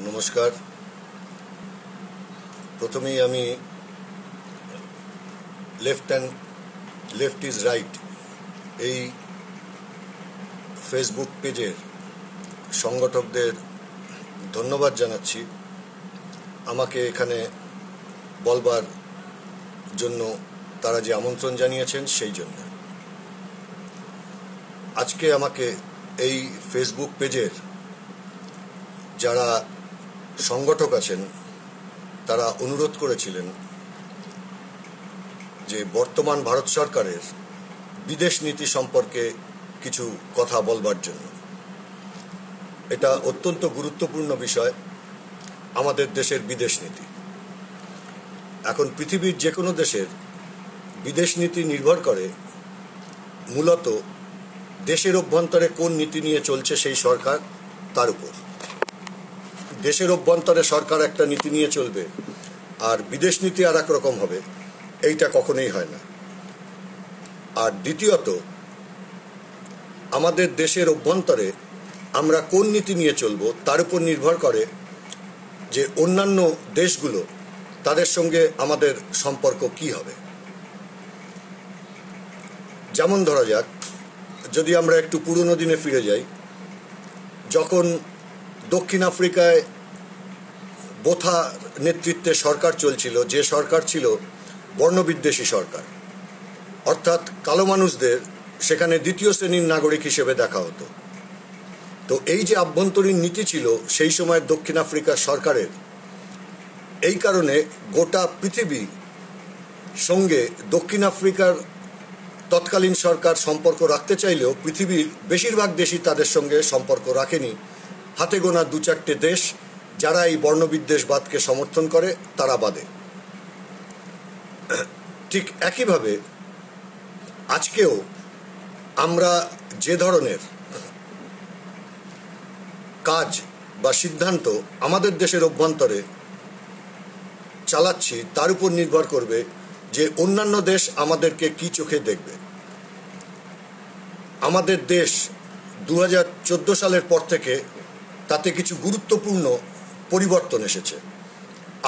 নমস্কার। প্রথমেই আমি লেফট ইজ রাইট এই ফেসবুক পেজের সংগঠকদের ধন্যবাদ জানাচ্ছি আমাকে এখানে বলবার জন্য। তারা যে আমন্ত্রণ জানিয়েছেন সেই জন্য আজকে আমাকে এই ফেসবুক পেজের যারা সংগঠক আছেন তারা অনুরোধ করেছিলেন যে বর্তমান ভারত সরকারের বিদেশ নীতি সম্পর্কে কিছু কথা বলবার জন্য। এটা অত্যন্ত গুরুত্বপূর্ণ বিষয়, আমাদের দেশের বিদেশ নীতি। এখন পৃথিবীর যে কোনো দেশের বিদেশ নীতি নির্ভর করে মূলত দেশের অভ্যন্তরে কোন নীতি নিয়ে চলছে সেই সরকার, তার উপর। দেশের অভ্যন্তরে সরকার একটা নীতি নিয়ে চলবে আর বিদেশ নীতি আর এক রকম হবে, এইটা কখনোই হয় না। আর দ্বিতীয়ত, আমাদের দেশের অভ্যন্তরে আমরা কোন নীতি নিয়ে চলবো তার উপর নির্ভর করে যে অন্যান্য দেশগুলো তাদের সঙ্গে আমাদের সম্পর্ক কি হবে। যেমন ধরা যাক, যদি আমরা একটু পুরনো দিনে ফিরে যাই, যখন দক্ষিণ আফ্রিকায় বোথা নেতৃত্বে সরকার চলছিল, যে সরকার ছিল বর্ণবিদ্বেষী সরকার, অর্থাৎ কালো মানুষদের সেখানে দ্বিতীয় শ্রেণীর নাগরিক হিসেবে দেখা হতো। তো এই যে আভ্যন্তরীণ নীতি ছিল সেই সময় দক্ষিণ আফ্রিকার সরকারের, এই কারণে গোটা পৃথিবী সঙ্গে দক্ষিণ আফ্রিকার তৎকালীন সরকার সম্পর্ক রাখতে চাইলেও পৃথিবীর বেশিরভাগ দেশই তাদের সঙ্গে সম্পর্ক রাখেনি। হাতে গোনা দু চারটে দেশ যারা এই বর্ণবিদ্বেষবাদকে সমর্থন করে তারা বাদে। ঠিক একইভাবে আজকেও আমরা যে ধরনের কাজ বা সিদ্ধান্ত আমাদের দেশের অভ্যন্তরে চালাচ্ছি তার উপর নির্ভর করবে যে অন্যান্য দেশ আমাদেরকে কি চোখে দেখবে। আমাদের দেশ 2014 সালের পর থেকে তাতে কিছু গুরুত্বপূর্ণ পরিবর্তন এসেছে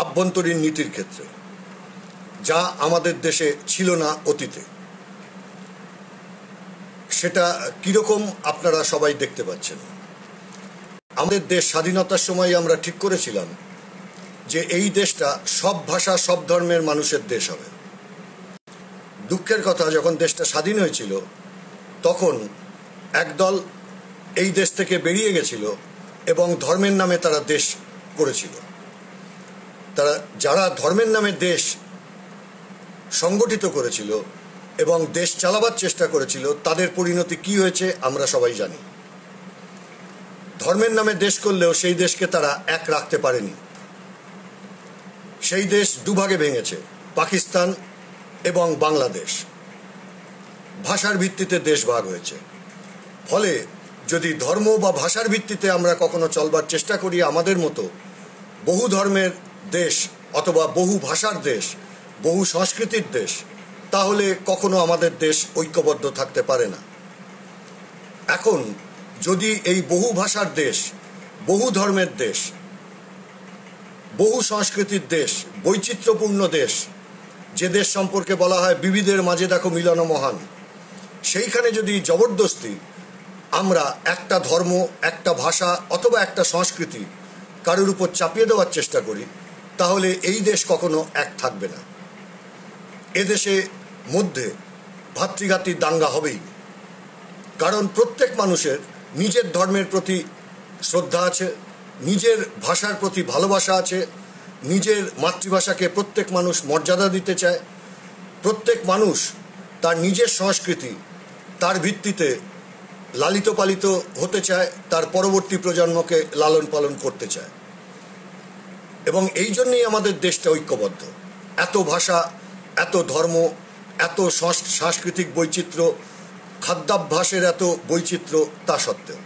আভ্যন্তরীণ নীতির ক্ষেত্রে, যা আমাদের দেশে ছিল না অতীতে। সেটা কিরকম আপনারা সবাই দেখতে পাচ্ছেন। আমাদের দেশ স্বাধীনতার সময় আমরা ঠিক করেছিলাম যে এই দেশটা সব ভাষা সব ধর্মের মানুষের দেশ হবে। দুঃখের কথা, যখন দেশটা স্বাধীন হয়েছিল তখন একদল এই দেশ থেকে বেরিয়ে গেছিল এবং ধর্মের নামে তারা দেশ করেছিল। যারা ধর্মের নামে দেশ সংগঠিত করেছিল এবং দেশ চালাবার চেষ্টা করেছিল, তাদের পরিণতি কি হয়েছে আমরা সবাই জানি। ধর্মের নামে দেশ করলেও সেই দেশকে তারা এক রাখতে পারেনি। সেই দেশ দুভাগে ভেঙেছে, পাকিস্তান এবং বাংলাদেশ। ভাষার ভিত্তিতে দেশ ভাগ হয়েছে। ফলে যদি ধর্ম বা ভাষার ভিত্তিতে আমরা কখনো চলবার চেষ্টা করি আমাদের মতো বহু ধর্মের দেশ অথবা বহু ভাষার দেশ, বহু সংস্কৃতির দেশ, তাহলে কখনো আমাদের দেশ ঐক্যবদ্ধ থাকতে পারে না। এখন যদি এই বহু ভাষার দেশ, বহু ধর্মের দেশ, বহু সংস্কৃতির দেশ, বৈচিত্র্যপূর্ণ দেশ, যে দেশ সম্পর্কে বলা হয় বিবিধের মাঝে দেখো মিলন মহান, সেইখানে যদি জবরদস্তি আমরা একটা ধর্ম, একটা ভাষা অথবা একটা সংস্কৃতি কারোর উপর চাপিয়ে দেওয়ার চেষ্টা করি, তাহলে এই দেশ কখনো এক থাকবে না। এদেশে মধ্যে ভাতৃঘাতী দাঙ্গা হবেই। কারণ প্রত্যেক মানুষের নিজের ধর্মের প্রতি শ্রদ্ধা আছে, নিজের ভাষার প্রতি ভালোবাসা আছে, নিজের মাতৃভাষাকে প্রত্যেক মানুষ মর্যাদা দিতে চায়। প্রত্যেক মানুষ তার নিজের সংস্কৃতি, তার ভিত্তিতে লালিত পালিত হতে চায়, তার পরবর্তী প্রজন্মকে লালন পালন করতে চায়। এবং এই জন্যই আমাদের দেশটা ঐক্যবদ্ধ। এত ভাষা, এত ধর্ম, এত সাংস্কৃতিক বৈচিত্র্য, খাদ্যাভ্যাসের এত বৈচিত্র্য, তা সত্ত্বেও।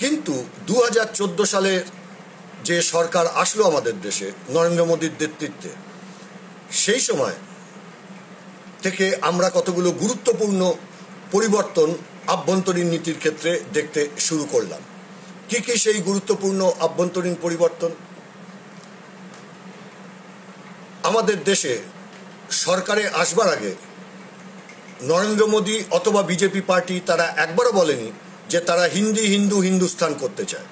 কিন্তু 2014 সালের যে সরকার আসলো আমাদের দেশে নরেন্দ্র মোদীর নেতৃত্বে, সেই সময় থেকে আমরা কতগুলো গুরুত্বপূর্ণ পরিবর্তন আভ্যন্তরীণ নীতির ক্ষেত্রে দেখতে শুরু করলাম। কি কি সেই গুরুত্বপূর্ণ আভ্যন্তরীণ পরিবর্তন? আমাদের দেশে সরকারে আসবার আগে নরেন্দ্র মোদী অথবা বিজেপি পার্টি তারা একবারও বলেনি যে তারা হিন্দি হিন্দু হিন্দুস্তান করতে চায়,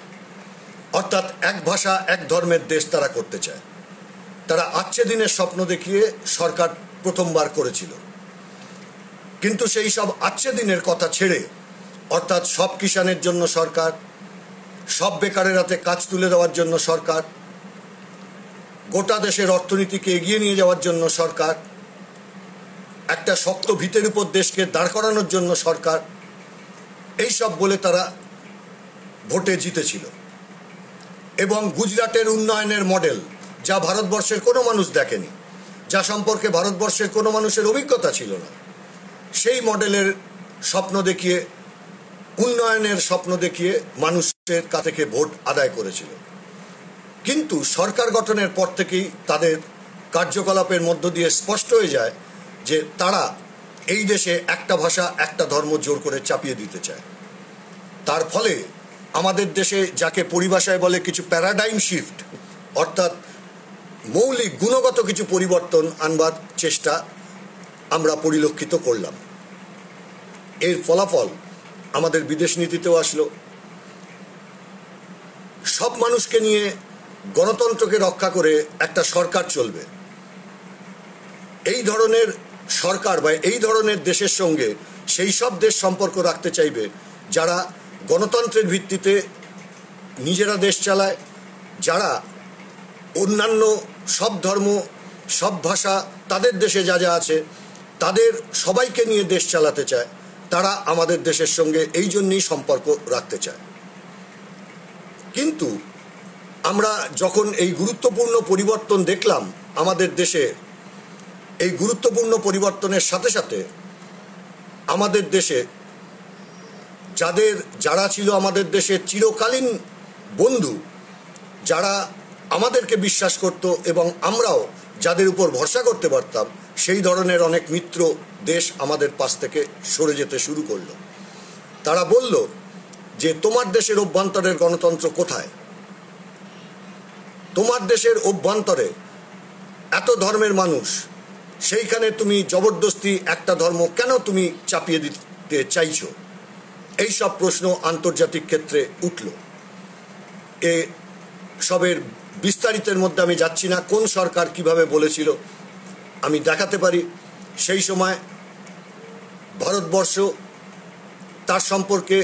অর্থাৎ এক ভাষা এক ধর্মের দেশ তারা করতে চায়। তারা আচ্ছে দিনের স্বপ্ন দেখিয়ে সরকার প্রথমবার করেছিল, কিন্তু সেই সব আচ্ছে দিনের কথা ছেড়ে, অর্থাৎ সব কিষানের জন্য সরকার, সব বেকারের হাতে কাজ তুলে দেওয়ার জন্য সরকার, গোটা দেশের অর্থনীতিকে এগিয়ে নিয়ে যাওয়ার জন্য সরকার, একটা শক্ত ভিতের উপর দেশকে দাঁড় করানোর জন্য সরকার, এই সব বলে তারা ভোটে জিতেছিল। এবং গুজরাটের উন্নয়নের মডেল, যা ভারতবর্ষের কোনো মানুষ দেখেনি, যা সম্পর্কে ভারতবর্ষের কোনো মানুষের অভিজ্ঞতা ছিল না, সেই মডেলের স্বপ্ন দেখিয়ে, উন্নয়নের স্বপ্ন দেখিয়ে মানুষের কাছ থেকে ভোট আদায় করেছিল। কিন্তু সরকার গঠনের পর থেকেই তাদের কার্যকলাপের মধ্য দিয়ে স্পষ্ট হয়ে যায় যে তারা এই দেশে একটা ভাষা একটা ধর্ম জোর করে চাপিয়ে দিতে চায়। তার ফলে আমাদের দেশে যাকে পরিভাষায় বলে কিছু প্যারাডাইম শিফট, অর্থাৎ মৌলিক গুণগত কিছু পরিবর্তন আনবার চেষ্টা আমরা পরিলক্ষিত করলাম। এর ফলাফল আমাদের বিদেশ নীতিতেও আসলো। সব মানুষকে নিয়ে গণতন্ত্রকে রক্ষা করে একটা সরকার চলবে, এই ধরনের সরকার বা এই ধরনের দেশের সঙ্গে সেই সব দেশ সম্পর্ক রাখতে চাইবে যারা গণতন্ত্রের ভিত্তিতে নিজেরা দেশ চালায়, যারা অন্যান্য সব ধর্ম সব ভাষা তাদের দেশে যা যা আছে তাদের সবাইকে নিয়ে দেশ চালাতে চায়। তারা আমাদের দেশের সঙ্গে এই জন্যই সম্পর্ক রাখতে চায়। কিন্তু আমরা যখন এই গুরুত্বপূর্ণ পরিবর্তন দেখলাম আমাদের দেশে, এই গুরুত্বপূর্ণ পরিবর্তনের সাথে সাথে আমাদের দেশে যারা ছিল আমাদের দেশের চিরকালীন বন্ধু, যারা আমাদেরকে বিশ্বাস করত এবং আমরাও যাদের উপর ভরসা করতে পারতাম, সেই ধরনের অনেক মিত্র দেশ আমাদের পাশ থেকে সরে যেতে শুরু করলো। তারা বলল যে তোমার দেশের অভ্যন্তরের গণতন্ত্র কোথায়? তোমার দেশের অভ্যন্তরে এত ধর্মের মানুষ, সেইখানে তুমি জবরদস্তি একটা ধর্ম কেন তুমি চাপিয়ে দিতে চাইছো? এই সব প্রশ্ন আন্তর্জাতিক ক্ষেত্রে উঠল। এ সবের বিস্তারিতের মধ্যে আমি যাচ্ছি না, কোন সরকার কিভাবে বলেছিল আমি দেখাতে পারি। সেই সময় ভারতবর্ষ, তার সম্পর্কে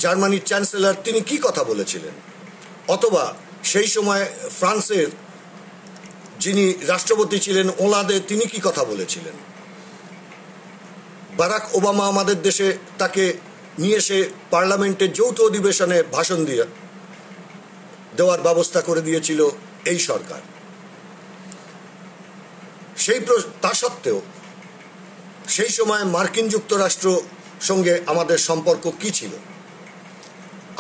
জার্মানির চ্যান্সেলর তিনি কি কথা বলেছিলেন, অথবা সেই সময় ফ্রান্সের যিনি রাষ্ট্রপতি ছিলেন ওলাদে তিনি কি কথা বলেছিলেন। বারাক ওবামা আমাদের দেশে তাকে নিয়ে এসে পার্লামেন্টের যৌথ অধিবেশনে ভাষণ দেওয়ার ব্যবস্থা করে দিয়েছিল এই সরকার। তা সত্ত্বেও সেই সময় মার্কিন যুক্তরাষ্ট্র সঙ্গে আমাদের সম্পর্ক কি ছিল?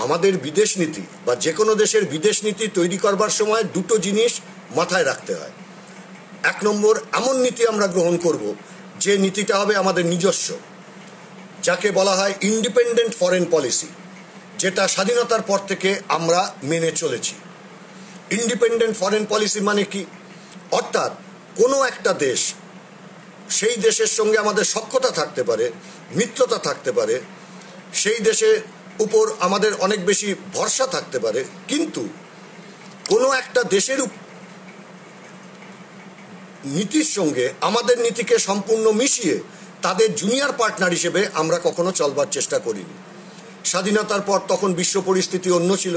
আমাদের বিদেশ নীতি বা যে কোনো দেশের বিদেশ নীতি তৈরি করবার সময় দুটো জিনিস মাথায় রাখতে হয়। এক নম্বর, এমন নীতি আমরা গ্রহণ করব যে নীতিটা হবে আমাদের নিজস্ব, যাকে বলা হয় ইন্ডিপেন্ডেন্ট ফরেন পলিসি, যেটা স্বাধীনতার পর থেকে আমরা মেনে চলেছি। ইন্ডিপেন্ডেন্ট ফরেন পলিসি মানে কি? অর্থাৎ কোনো একটা দেশ, সেই দেশের সঙ্গে আমাদের সখ্যতা থাকতে পারে, মিত্রতা থাকতে পারে, সেই দেশের উপর আমাদের অনেক বেশি ভরসা থাকতে পারে, কিন্তু কোনো একটা দেশের নীতির সঙ্গে আমাদের নীতিকে সম্পূর্ণ মিশিয়ে তাদের জুনিয়র পার্টনার হিসেবে আমরা কখনো চলবার চেষ্টা করিনি। স্বাধীনতার পর তখন বিশ্ব পরিস্থিতি অন্য ছিল।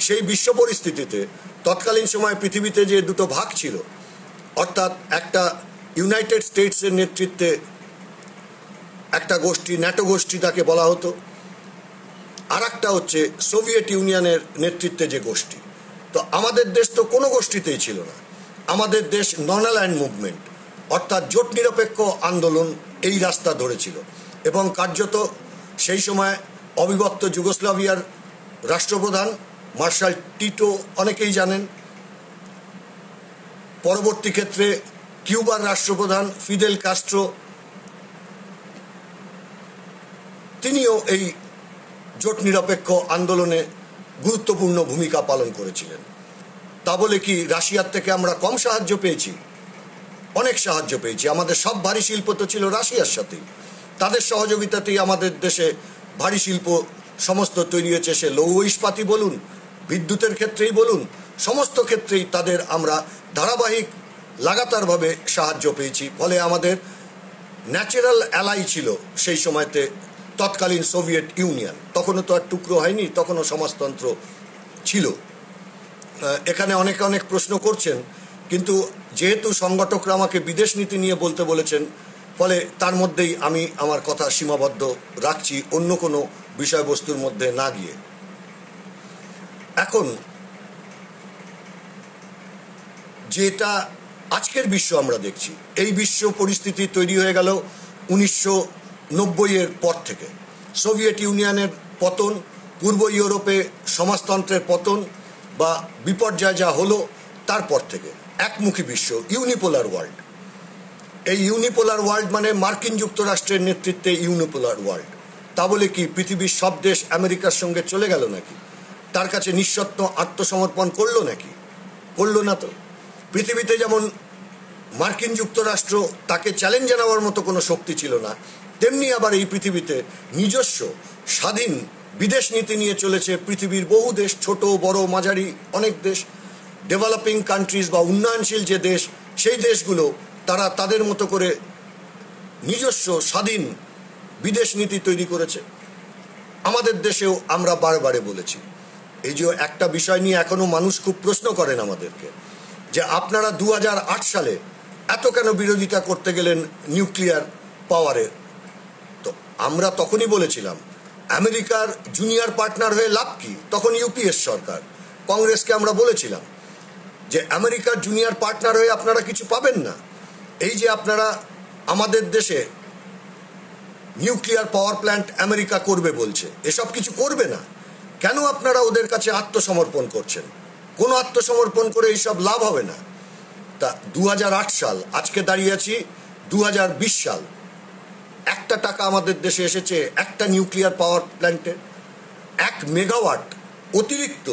সেই বিশ্ব পরিস্থিতিতে তৎকালীন সময় পৃথিবীতে যে দুটো ভাগ ছিল, অর্থাৎ একটা ইউনাইটেড স্টেটসের নেতৃত্বে একটা গোষ্ঠী, ন্যাটো গোষ্ঠী তাকে বলা হতো, আর একটা হচ্ছে সোভিয়েত ইউনিয়নের নেতৃত্বে যে গোষ্ঠী। তো আমাদের দেশ তো কোনো গোষ্ঠীতেই ছিল না। আমাদের দেশ নন অ্যালায়েন্ড মুভমেন্ট, অর্থাৎ জোট নিরপেক্ষ আন্দোলন, এই রাস্তা ধরেছিল। এবং কার্যত সেই সময় অবিভক্ত যুগোস্লাভিয়ার রাষ্ট্রপ্রধান মার্শাল টিটো, অনেকেই জানেন। পরবর্তী ক্ষেত্রে কিউবার রাষ্ট্রপ্রধান ফিদেল কাস্ট্রো, তিনিও এই জোট নিরপেক্ষ আন্দোলনে গুরুত্বপূর্ণ ভূমিকা পালন করেছিলেন। তা বলে কি রাশিয়ার থেকে আমরা কম সাহায্য পেয়েছি? অনেক সাহায্য পেয়েছি। আমাদের সব ভারী শিল্প তো ছিল রাশিয়ার সাথেই। তাদের সহযোগিতাতেই আমাদের দেশে ভারী শিল্প সমস্ত তৈরি হয়েছে। সে লৌহ ইস্পাতই বলুন, বিদ্যুতের ক্ষেত্রেই বলুন, সমস্ত ক্ষেত্রেই তাদের আমরা ধারাবাহিক লাগাতারভাবে সাহায্য পেয়েছি। ফলে আমাদের ন্যাচারাল অ্যালাই ছিল সেই সময়তে তৎকালীন সোভিয়েত ইউনিয়ন। তখনও তো আর টুকরো হয়নি, তখনও সমাজতন্ত্র ছিল। এখানে অনেকে অনেক প্রশ্ন করছেন, কিন্তু যেহেতু সংগঠকরা আমাকে বিদেশ নীতি নিয়ে বলতে বলেছেন, ফলে তার মধ্যেই আমি আমার কথা সীমাবদ্ধ রাখছি, অন্য কোনো বিষয়বস্তুর মধ্যে না গিয়ে। এখন যেটা আজকের বিশ্ব আমরা দেখছি, এই বিশ্ব পরিস্থিতি তৈরি হয়ে গেল 1990-এর পর থেকে। সোভিয়েত ইউনিয়নের পতন, পূর্ব ইউরোপে সমাজতন্ত্রের পতন বা বিপর্যয় যা হলো, তারপর থেকে একমুখী বিশ্ব, ইউনিপোলার ওয়ার্ল্ড। এই ইউনিপোলার ওয়ার্ল্ড মানে মার্কিন যুক্তরাষ্ট্রের নেতৃত্বে ইউনিপোলার ওয়ার্ল্ড। তা বলে কি পৃথিবীর সব দেশ আমেরিকার সঙ্গে চলে গেল নাকি? তার কাছে নিঃশর্ত আত্মসমর্পণ করলো নাকি? করলো না তো। পৃথিবীতে যেমন মার্কিন যুক্তরাষ্ট্র, তাকে চ্যালেঞ্জ জানাবার মতো কোনো শক্তি ছিল না, তেমনি আবার এই পৃথিবীতে নিজস্ব স্বাধীন বিদেশ নীতি নিয়ে চলেছে পৃথিবীর বহু দেশ, ছোট বড় মাঝারি অনেক দেশ। ডেভেলপিং কান্ট্রিজ বা উন্নয়নশীল যে দেশ, সেই দেশগুলো তারা তাদের মতো করে নিজস্ব স্বাধীন বিদেশ নীতি তৈরি করেছে। আমাদের দেশেও আমরা বারবারে বলেছি। এই যে একটা বিষয় নিয়ে এখনো মানুষ খুব প্রশ্ন করেন আমাদেরকে, যে আপনারা 2008 সালে এত কেন বিরোধিতা করতে গেলেন নিউক্লিয়ার পাওয়ারের? তো আমরা তখনই বলেছিলাম, আমেরিকার জুনিয়র পার্টনার হয়ে লাভ কি? তখন ইউপিএস সরকার, কংগ্রেসকে আমরা বলেছিলাম যে আমেরিকার জুনিয়র পার্টনার হয়ে আপনারা কিছু পাবেন না। এই যে আপনারা আমাদের দেশে নিউক্লিয়ার পাওয়ার প্ল্যান্ট আমেরিকা করবে বলছে, এসব কিছু করবে না। কেন আপনারা ওদের কাছে আত্মসমর্পণ করছেন? কোনো আত্মসমর্পণ করে এইসব লাভ হবে না। তা 2008 সাল, আজকে দাঁড়িয়ে আছি 2020 সাল, একটা টাকা আমাদের দেশে এসেছে একটা নিউক্লিয়ার পাওয়ার প্ল্যান্টে? 1 মেগাওয়াট অতিরিক্ত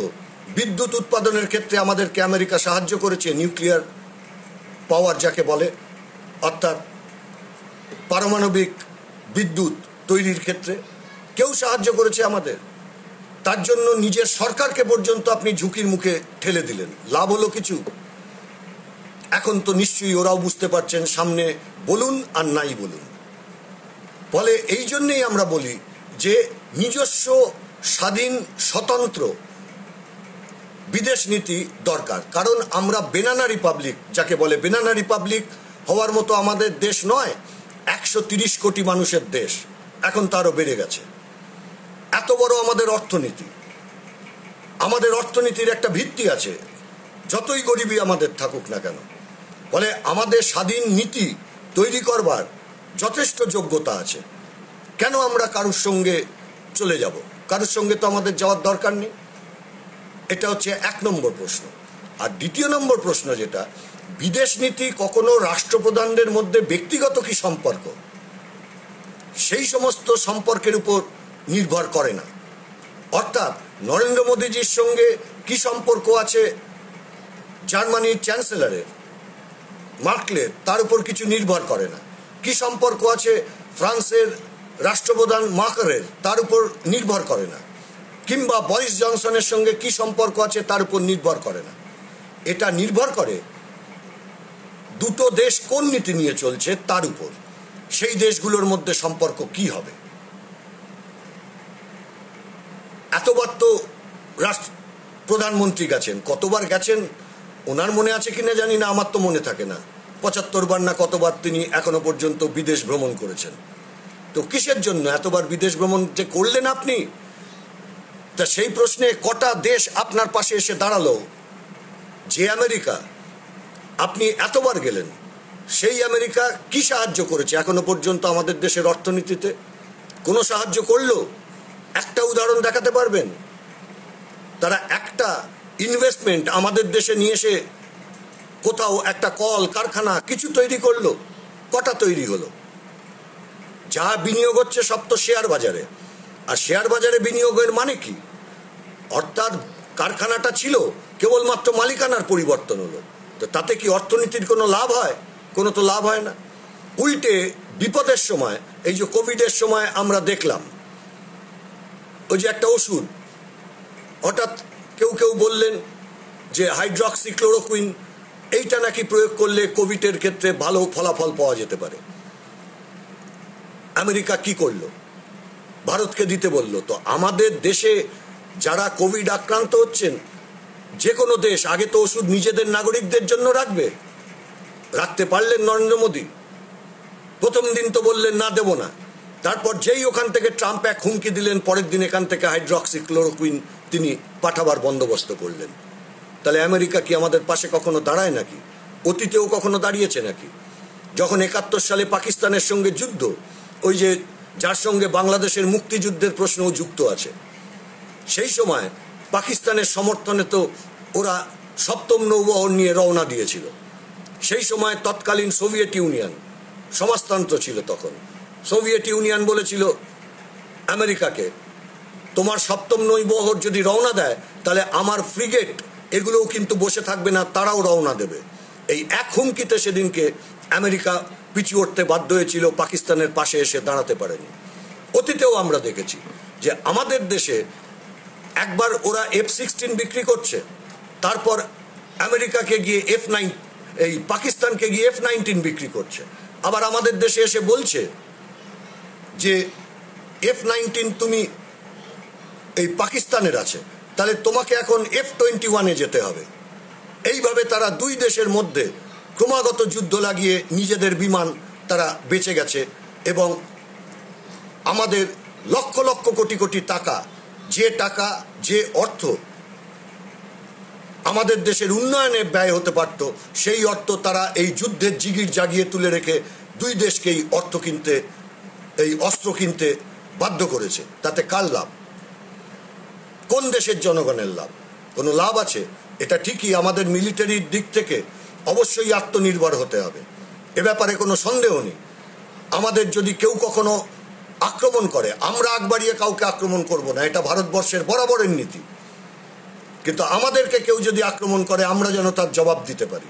বিদ্যুৎ উৎপাদনের ক্ষেত্রে আমাদেরকে আমেরিকা সাহায্য করেছে। নিউক্লিয়ার পাওয়ার যাকে বলে, অর্থাৎ পারমাণবিক বিদ্যুৎ তৈরির ক্ষেত্রে কেউ সাহায্য করেছে আমাদের? তার জন্য নিজের সরকারকে পর্যন্ত আপনি ঝুঁকির মুখে ঠেলে দিলেন। লাভ হলো কিছু? এখন তো নিশ্চয়ই ওরাও বুঝতে পারছেন, সামনে বলুন আর নাই বলুন। ফলে এই জন্যেই আমরা বলি যে নিজস্ব স্বাধীন স্বতন্ত্র বিদেশ নীতি দরকার। কারণ আমরা বেনানা রিপাবলিক যাকে বলে, বেনানা রিপাবলিক হওয়ার মতো আমাদের দেশ নয়। 130 কোটি মানুষের দেশ, এখন তারও বেড়ে গেছে। এত বড় আমাদের অর্থনীতি, আমাদের অর্থনীতির একটা ভিত্তি আছে, যতই গরিবী আমাদের থাকুক না কেন। ফলে আমাদের স্বাধীন নীতি তৈরি করবার যথেষ্ট যোগ্যতা আছে। কেন আমরা কারুর সঙ্গে চলে যাব? কারুর সঙ্গে তো আমাদের যাওয়ার দরকার নেই। এটা হচ্ছে 1 নম্বর প্রশ্ন। আর 2 নম্বর প্রশ্ন যেটা, বিদেশ নীতি কখনো রাষ্ট্রপ্রধানদের মধ্যে ব্যক্তিগত কি সম্পর্ক, সেই সমস্ত সম্পর্কের উপর নির্ভর করে না। অর্থাৎ নরেন্দ্র মোদীজির সঙ্গে কি সম্পর্ক আছে জার্মানির চ্যান্সেলরের মার্কেলের, তার উপর কিছু নির্ভর করে না। কি সম্পর্ক আছে ফ্রান্সের রাষ্ট্রপ্রধান মাকরের, তার উপর নির্ভর করে না। কিংবা বরিস জনসনের সঙ্গে কি সম্পর্ক আছে তার উপর নির্ভর করে না। এটা নির্ভর করে দুটো দেশ কোন নীতি নিয়ে চলছে তার উপর, সেই দেশগুলোর মধ্যে সম্পর্ক কি হবে। এতবার তো প্রধানমন্ত্রী গেছেন, কতবার গেছেন ওনার মনে আছে কিনা জানি না, আমার তো মনে থাকে না। 75 বার না কতবার তিনি এখনো পর্যন্ত বিদেশ ভ্রমণ করেছেন। তো কিসের জন্য এতবার বিদেশ ভ্রমণ যে করলেন আপনি? তা সেই প্রশ্নে কটা দেশ আপনার পাশে এসে দাঁড়ালো? যে আমেরিকা আপনি এতবার গেলেন, সেই আমেরিকা কি সাহায্য করেছে এখনো পর্যন্ত আমাদের দেশের অর্থনীতিতে? কোনো সাহায্য করলো? একটা উদাহরণ দেখাতে পারবেন? তারা একটা ইনভেস্টমেন্ট আমাদের দেশে নিয়ে এসে কোথাও একটা কল কারখানা কিছু তৈরি করলো? কটা তৈরি হলো? যা বিনিয়োগ হচ্ছে সব তো শেয়ার বাজারে। আর শেয়ার বাজারে বিনিয়োগের মানে কি? অর্থাৎ কারখানাটা ছিল, কেবলমাত্র মালিকানার পরিবর্তন হলো, তো তাতে কি অর্থনীতির কোনো লাভ হয়? কোনো তো লাভ হয় না। উল্টে বিপদের সময়, এই যে কোভিডের সময় আমরা দেখলাম ওই যে একটা ওষুধ হঠাৎ কেউ কেউ বললেন যে হাইড্রক্সিক্লোরোকুইন, এইটা নাকি প্রয়োগ করলে কোভিডের ক্ষেত্রে ভালো ফলাফল পাওয়া যেতে পারে। আমেরিকা কি করলো? ভারতকে দিতে বলল। তো আমাদের দেশে যারা কোভিড আক্রান্ত হচ্ছেন, যে কোনো দেশ আগে তো ওষুধ নিজেদের নাগরিকদের জন্য রাখতে পারলেন নরেন্দ্র মোদী। প্রথম দিন তো বললেন না, দেব না। তারপর যেই ওখান থেকে ট্রাম্প এক হুমকি দিলেন, পরের দিন এখান থেকে হাইড্রক্সিক্লোরোকুইন তিনি পাঠাবার বন্দোবস্ত করলেন। তাহলে আমেরিকা কি আমাদের পাশে কখনো দাঁড়ায় নাকি? অতীতেও কখনো দাঁড়িয়েছে নাকি? যখন 71 সালে পাকিস্তানের সঙ্গে যুদ্ধ, ওই যে যার সঙ্গে বাংলাদেশের মুক্তিযুদ্ধের প্রশ্নও যুক্ত আছে, সেই সময় পাকিস্তানের সমর্থনে তো ওরা 7ম নৌবহর নিয়ে রওনা দিয়েছিল। সেই সময় তৎকালীন সোভিয়েত ইউনিয়ন সমাজতন্ত্র ছিল তখন। সোভিয়েত ইউনিয়ন বলেছিল আমেরিকাকে, তোমার 7ম নৌবহর যদি রওনা দেয় তাহলে আমার ফ্রিগেট এগুলোও কিন্তু বসে থাকবে না, তারাও রওনা দেবে। এই এক হুমকিতে সেদিনকে আমেরিকা পিছু উঠতে বাধ্য হয়েছিল, পাকিস্তানের পাশে এসে দাঁড়াতে পারেনি। অতীতেও আমরা দেখেছি যে আমাদের দেশে একবার ওরা F-16 বিক্রি করছে, তারপর আমেরিকাকে গিয়ে পাকিস্তানকে গিয়ে F-19 বিক্রি করছে। আবার আমাদের দেশে এসে বলছে যে F-19 তুমি এই পাকিস্তানের আছে, তাহলে তোমাকে এখন F-21 যেতে হবে। এইভাবে তারা দুই দেশের মধ্যে ক্রমাগত যুদ্ধ লাগিয়ে নিজেদের বিমান তারা বেঁচে গেছে, এবং আমাদের লক্ষ লক্ষ কোটি কোটি টাকা, যে অর্থ আমাদের দেশের উন্নয়নে ব্যয় হতে পারত, সেই অর্থ তারা এই যুদ্ধের জিগির জাগিয়ে তুলে রেখে দুই দেশকেই অস্ত্র কিনতে বাধ্য করেছে। তাতে কার লাভ? কোন দেশের জনগণের লাভ? কোনো লাভ আছে? এটা ঠিকই আমাদের মিলিটারির দিক থেকে অবশ্যই আত্মনির্ভর হতে হবে, এ ব্যাপারে কোনো সন্দেহ নেই। আমাদের যদি কেউ কখনো আক্রমণ করে, আমরা আগ বাড়িয়ে কাউকে আক্রমণ করব না, এটা ভারতবর্ষের বরাবরের নীতি। কিন্তু আমাদেরকে কেউ যদি আক্রমণ করে, আমরা যেন তার জবাব দিতে পারি।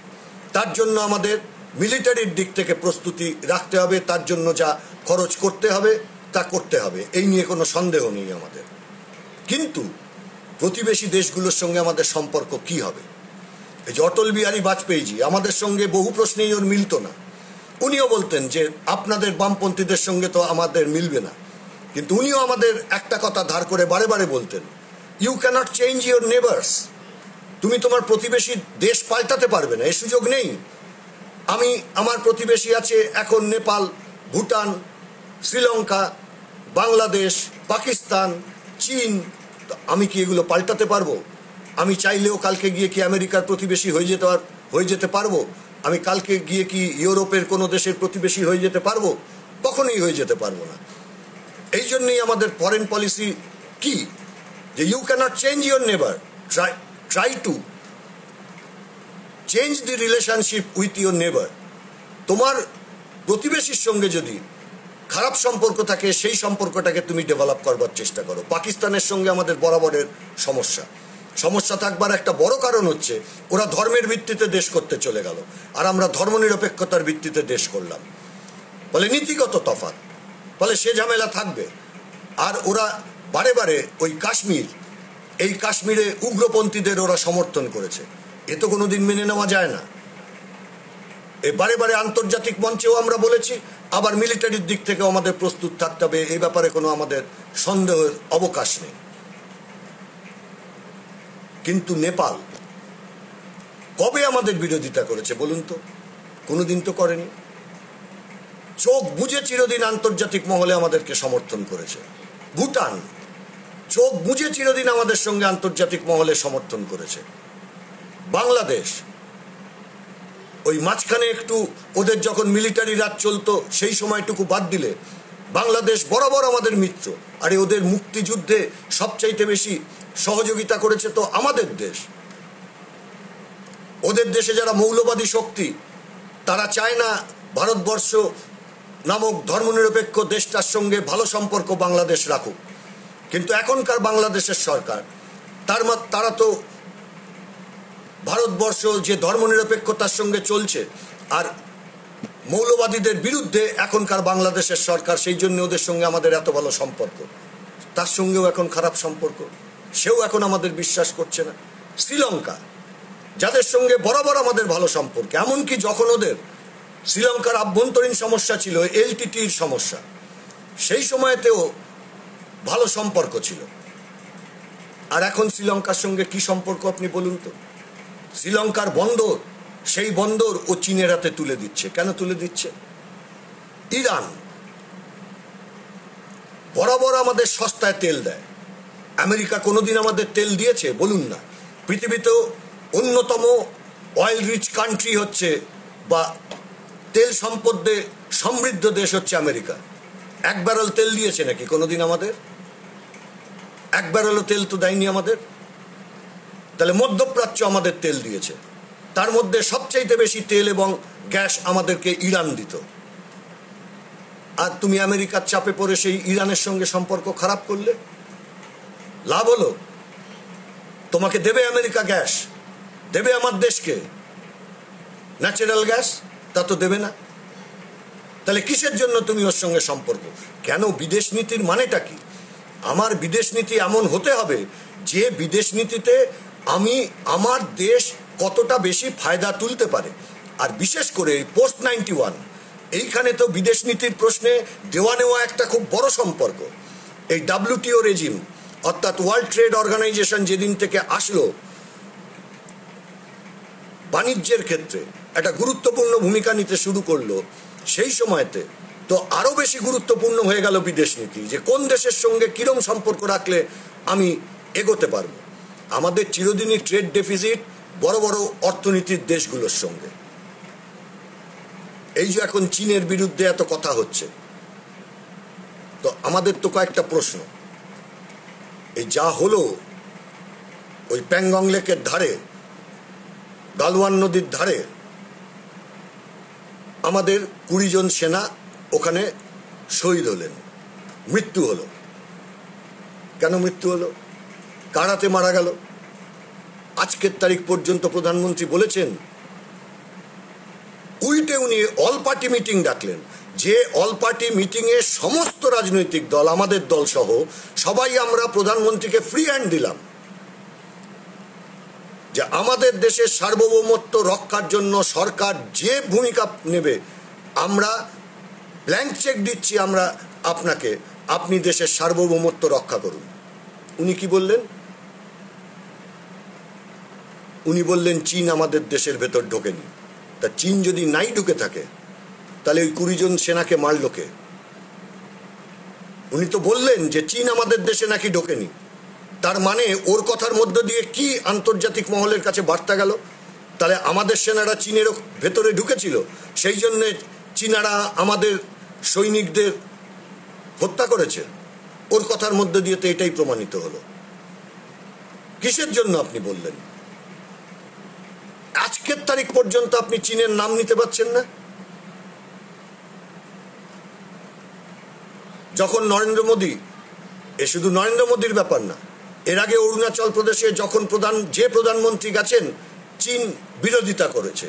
তার জন্য আমাদের মিলিটারির দিক থেকে প্রস্তুতি রাখতে হবে, তার জন্য যা খরচ করতে হবে তা করতে হবে, এই নিয়ে কোনো সন্দেহ নেই আমাদের। কিন্তু প্রতিবেশী দেশগুলোর সঙ্গে আমাদের সম্পর্ক কি হবে? এই যে অটল বিহারী বাজপেয়ীজি, আমাদের সঙ্গে বহু প্রশ্নেই ওর মিলত না। উনিও বলতেন যে আপনাদের বামপন্থীদের সঙ্গে তো আমাদের মিলবে না, কিন্তু উনিও আমাদের একটা কথা ধার করে বারে বারে বলতেন, you can't change your neighbours. তুমি তোমার প্রতিবেশী দেশ পাল্টাতে পারবে না, এ সুযোগ নেই। আমার প্রতিবেশী আছে এখন নেপাল, ভুটান, শ্রীলঙ্কা, বাংলাদেশ, পাকিস্তান, চীন। আমি কি এগুলো পাল্টাতে পারবো? আমি চাইলেও কালকে গিয়ে কি আমেরিকার প্রতিবেশী হয়ে যেতে পারবো? আমি কালকে গিয়ে কি ইউরোপের কোনো দেশের প্রতিবেশী হয়ে যেতে পারবো? কখনোই হয়ে যেতে পারবো না। এই জন্যই আমাদের ফরেন পলিসি কি, যে ইউ ক্যানট চেঞ্জ ইউর নেবার, try to change the relationship with your নেবার। তোমার প্রতিবেশীর সঙ্গে যদি খারাপ সম্পর্ক থাকে, সেই সম্পর্কটাকে তুমি ডেভেলপ করবার চেষ্টা করো। পাকিস্তানের সঙ্গে আমাদের বরাবরের সমস্যা থাকবার একটা বড় কারণ হচ্ছে ওরা ধর্মের ভিত্তিতে দেশ করতে চলে গেল, আর আমরা ধর্মনিরপেক্ষতার ভিত্তিতে দেশ করলাম। ফলে নীতিগত তফাৎ, ফলে সে ঝামেলা থাকবে। আর ওরা বারে বারে ওই কাশ্মীরে উগ্রপন্থীদের ওরা সমর্থন করেছে, এ তো কোনোদিন মেনে নেওয়া যায় না। বারে বারে আন্তর্জাতিক মঞ্চেও আমরা বলেছি, আবার মিলিটারির দিক থেকে আমাদের প্রস্তুত থাকতে হবে, এই ব্যাপারে কোনো আমাদের সন্দেহের অবকাশ নেই। কিন্তু নেপাল কবে আমাদের বিরোধিতা করেছে বলুন তো? কোনোদিন তো করেনি। চোখ বুজে চিরদিন আন্তর্জাতিক মহলে আমাদেরকে সমর্থন করেছে। ভুটান চোখ বুজে চিরদিন আমাদের সঙ্গে আন্তর্জাতিক মহলে সমর্থন করেছে। বাংলাদেশ ওই মাঝখানে একটু ওদের যখন মিলিটারি রাজ চলতো, সেই সময়টুকু বাদ দিলে বাংলাদেশ বরাবর আমাদের মিত্র। আরে ওদের মুক্তিযুদ্ধে সবচাইতে বেশি সহযোগিতা করেছে তো আমাদের দেশ। ওদের দেশে যারা মৌলবাদী শক্তি, তারা চায় না ভারতবর্ষ নামক ধর্মনিরপেক্ষ দেশটার সঙ্গে ভালো সম্পর্ক বাংলাদেশ রাখুক। কিন্তু এখনকার বাংলাদেশের সরকার তারা তো ভারতবর্ষ যে ধর্মনিরপেক্ষতার সঙ্গে চলছে আর মৌলবাদীদের বিরুদ্ধে এখনকার বাংলাদেশের সরকার, সেই জন্য ওদের সঙ্গে আমাদের এত ভালো সম্পর্ক। তার সঙ্গেও এখন খারাপ সম্পর্ক, সেও এখন আমাদের বিশ্বাস করছে না। শ্রীলঙ্কা, যাদের সঙ্গে বরাবর আমাদের ভালো সম্পর্ক, এমনকি যখন ওদের শ্রীলঙ্কার আভ্যন্তরীণ সমস্যা ছিল, এলটিটির সমস্যা, সেই সময়তেও ভালো সম্পর্ক ছিল। আর এখন শ্রীলঙ্কার সঙ্গে কি সম্পর্ক আপনি বলুন তো? শ্রীলঙ্কার বন্দর, সেই বন্দর ও চীনের হাতে তুলে দিচ্ছে। কেন তুলে দিচ্ছে? ইরান বরাবর আমাদের সস্তায় তেল দেয়। আমেরিকা কোনোদিন আমাদের তেল দিয়েছে? বলুন না। পৃথিবীতেও অন্যতম অয়েল রিচ কান্ট্রি হচ্ছে বা তেল সম্পদে সমৃদ্ধ দেশ হচ্ছে আমেরিকা। এক ব্যারেল তেল দিয়েছে নাকি কোনোদিন আমাদের? এক ব্যারেলও তেল তো দেয়নি আমাদের। তাহলে মধ্যপ্রাচ্য আমাদের তেল দিয়েছে, তার মধ্যে সবচাইতে বেশি তেল এবং গ্যাস আমাদেরকে ইরান দিত। আর তুমি আমেরিকার চাপে পড়ে সেই ইরানের সঙ্গে সম্পর্ক খারাপ করলে লাভ হলো? তোমাকে দেবে আমেরিকা গ্যাস, দেবে আমার দেশকে ন্যাচারাল গ্যাস? তা তো দেবে না। তাহলে কিসের জন্য তুমি ওর সঙ্গে সম্পর্ক? কেন? বিদেশ নীতির মানেটা কি? আমার বিদেশ নীতি এমন হতে হবে যে বিদেশ নীতিতে আমি আমার দেশ কতটা বেশি ফায়দা তুলতে পারে। আর বিশেষ করে পোস্ট 91 এইখানে তো বিদেশ নীতির প্রশ্নে দেওয়া নেওয়া একটা খুব বড় সম্পর্ক। এই WTO রেজিম অর্থাৎ ওয়ার্ল্ড ট্রেড অর্গানাইজেশন যেদিন থেকে আসলো বাণিজ্যের ক্ষেত্রে একটা গুরুত্বপূর্ণ ভূমিকা নিতে শুরু করলো, সেই সময়তে তো আরো বেশি গুরুত্বপূর্ণ হয়ে গেল বিদেশ নীতি, যে কোন দেশের সঙ্গে কিরম সম্পর্ক রাখলে আমি এগোতে পারবো। আমাদের চিরদিনই ট্রেড ডেফিসিট বড় বড় অর্থনীতির দেশগুলোর সঙ্গে। এই যে এখন চীনের বিরুদ্ধে এত কথা হচ্ছে, তো আমাদের তো কয়েকটা প্রশ্ন। এই যা হলো ওই প্যাংগং লেকের ধারে, গালওয়ান নদীর ধারে, আমাদের 20 জন সেনা ওখানে শহীদ হলেন, মৃত্যু হলো। কেন মৃত্যু হলো? কারাতে মারা গেল। আজকের তারিখ পর্যন্ত প্রধানমন্ত্রী বলেছেন, উল্টে উনি অল পার্টি মিটিং ডাকলেন, যে অল পার্টি মিটিংয়ে সমস্ত রাজনৈতিক দল, আমাদের দল সহ সবাই আমরা প্রধানমন্ত্রীকে ফ্রি হ্যান্ড দিলাম যে আমাদের দেশের সার্বভৌমত্ব রক্ষার জন্য সরকার যে ভূমিকা নেবে আমরা ব্ল্যাঙ্ক চেক দিচ্ছি আমরা আপনাকে, আপনি দেশের সার্বভৌমত্ব রক্ষা করুন। উনি কি বললেন? উনি বললেন চীন আমাদের দেশের ভেতর ঢোকেনি। তা চীন যদি নাই ঢুকে থাকে তাহলে ওই 20 জন সেনাকে মারল কে? উনি তো বললেন যে চীন আমাদের দেশে নাকি ঢোকেনি। তার মানে ওর কথার মধ্য দিয়ে কি আন্তর্জাতিক মহলের কাছে বার্তা গেল? তাহলে আমাদের সেনারা চীনের ভেতরে ঢুকেছিল, সেই জন্য চীনারা আমাদের সৈনিকদের হত্যা করেছে। ওর কথার মধ্য দিয়ে তো এটাই প্রমাণিত হলো। কিসের জন্য আপনি বললেন? আজকের তারিখ পর্যন্ত আপনি চীনের নাম নিতে পারছেন না। যখন নরেন্দ্র মোদী, এ শুধু নরেন্দ্র মোদীর ব্যাপার না, এর আগে অরুণাচল প্রদেশে যখন যে প্রধানমন্ত্রী গেছেন চীন বিরোধিতা করেছে।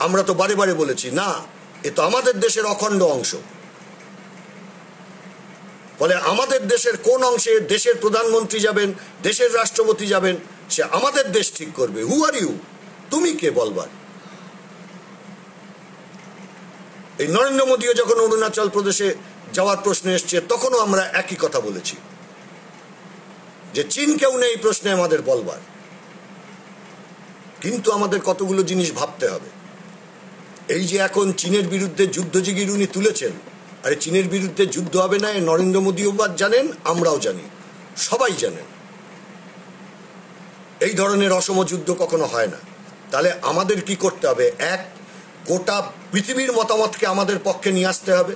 আমরা তো বারে বারে বলেছি না, এ তো আমাদের দেশের অখণ্ড অংশ। ফলে আমাদের দেশের কোন অংশে দেশের প্রধানমন্ত্রী যাবেন, দেশের রাষ্ট্রপতি যাবেন, সে আমাদের দেশ ঠিক করবে। হু আর ইউ? তুমি কে বলবার? এই নরেন্দ্র মোদীও যখন অরুণাচল প্রদেশে যাওয়ার প্রশ্ন এসছে তখনও আমরা একই কথা বলেছি যে চীন কেউ নেই এই প্রশ্নে আমাদের বলবার। কিন্তু আমাদের কতগুলো জিনিস ভাবতে হবে। এই যে এখন চীনের বিরুদ্ধে যুদ্ধজিগির উনি তুলেছেন, আরে চীনের বিরুদ্ধে যুদ্ধ হবে না, নরেন্দ্র মোদীও জানেন, আমরাও জানি, সবাই জানেন এই ধরনের অসম যুদ্ধ কখনো হয় না। তাহলে আমাদের কি করতে হবে? এক, গোটা পৃথিবীর মতামতকে আমাদের পক্ষে নিয়ে আসতে হবে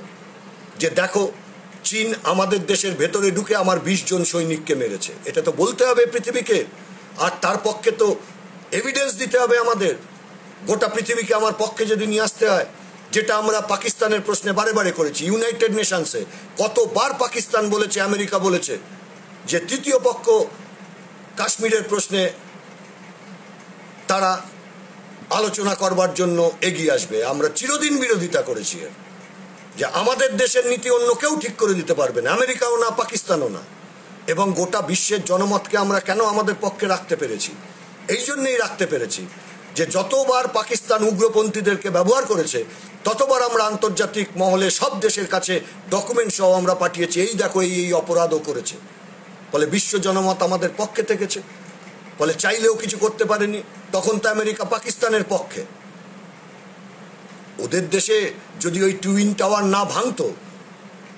যে দেখো চীন আমাদের দেশের ভেতরে ঢুকে আমার 20 জন সৈনিককে মেরেছে, এটা তো বলতে হবে পৃথিবীকে। আর তার পক্ষে তো এভিডেন্স দিতে হবে আমাদের। গোটা পৃথিবীকে আমার পক্ষে যদি নিয়ে আসতে হয়, যেটা আমরা পাকিস্তানের প্রশ্নে বারে বারে করেছি, ইউনাইটেড নেশনসে কতবার পাকিস্তান বলেছে, আমেরিকা বলেছে যে তৃতীয় পক্ষ কাশ্মীরের প্রশ্নে তারা আলোচনা করবার জন্য এগিয়ে আসবে। আমরা চিরদিন বিরোধিতা করেছি যে আমাদের দেশের নীতি অন্য কেউ ঠিক করে দিতে পারবে না, আমেরিকাও না, পাকিস্তানও না। এবং গোটা বিশ্বের জনমতকে আমরা কেন আমাদের পক্ষে রাখতে পেরেছি? এই জন্যই রাখতে পেরেছি যে যতবার পাকিস্তান উগ্রপন্থীদেরকে ব্যবহার করেছে ততবার আমরা আন্তর্জাতিক মহলে সব দেশের কাছে ডকুমেন্ট সহ আমরা পাঠিয়েছি, এই দেখো এই অপরাধও করেছে। ফলে বিশ্ব জনমত আমাদের পক্ষে থেকেছে। ফলে চাইলেও কিছু করতে পারেনি। তখন তো আমেরিকা পাকিস্তানের পক্ষে। ওদের দেশে যদি ওই টুইন টাওয়ার না ভাঙতো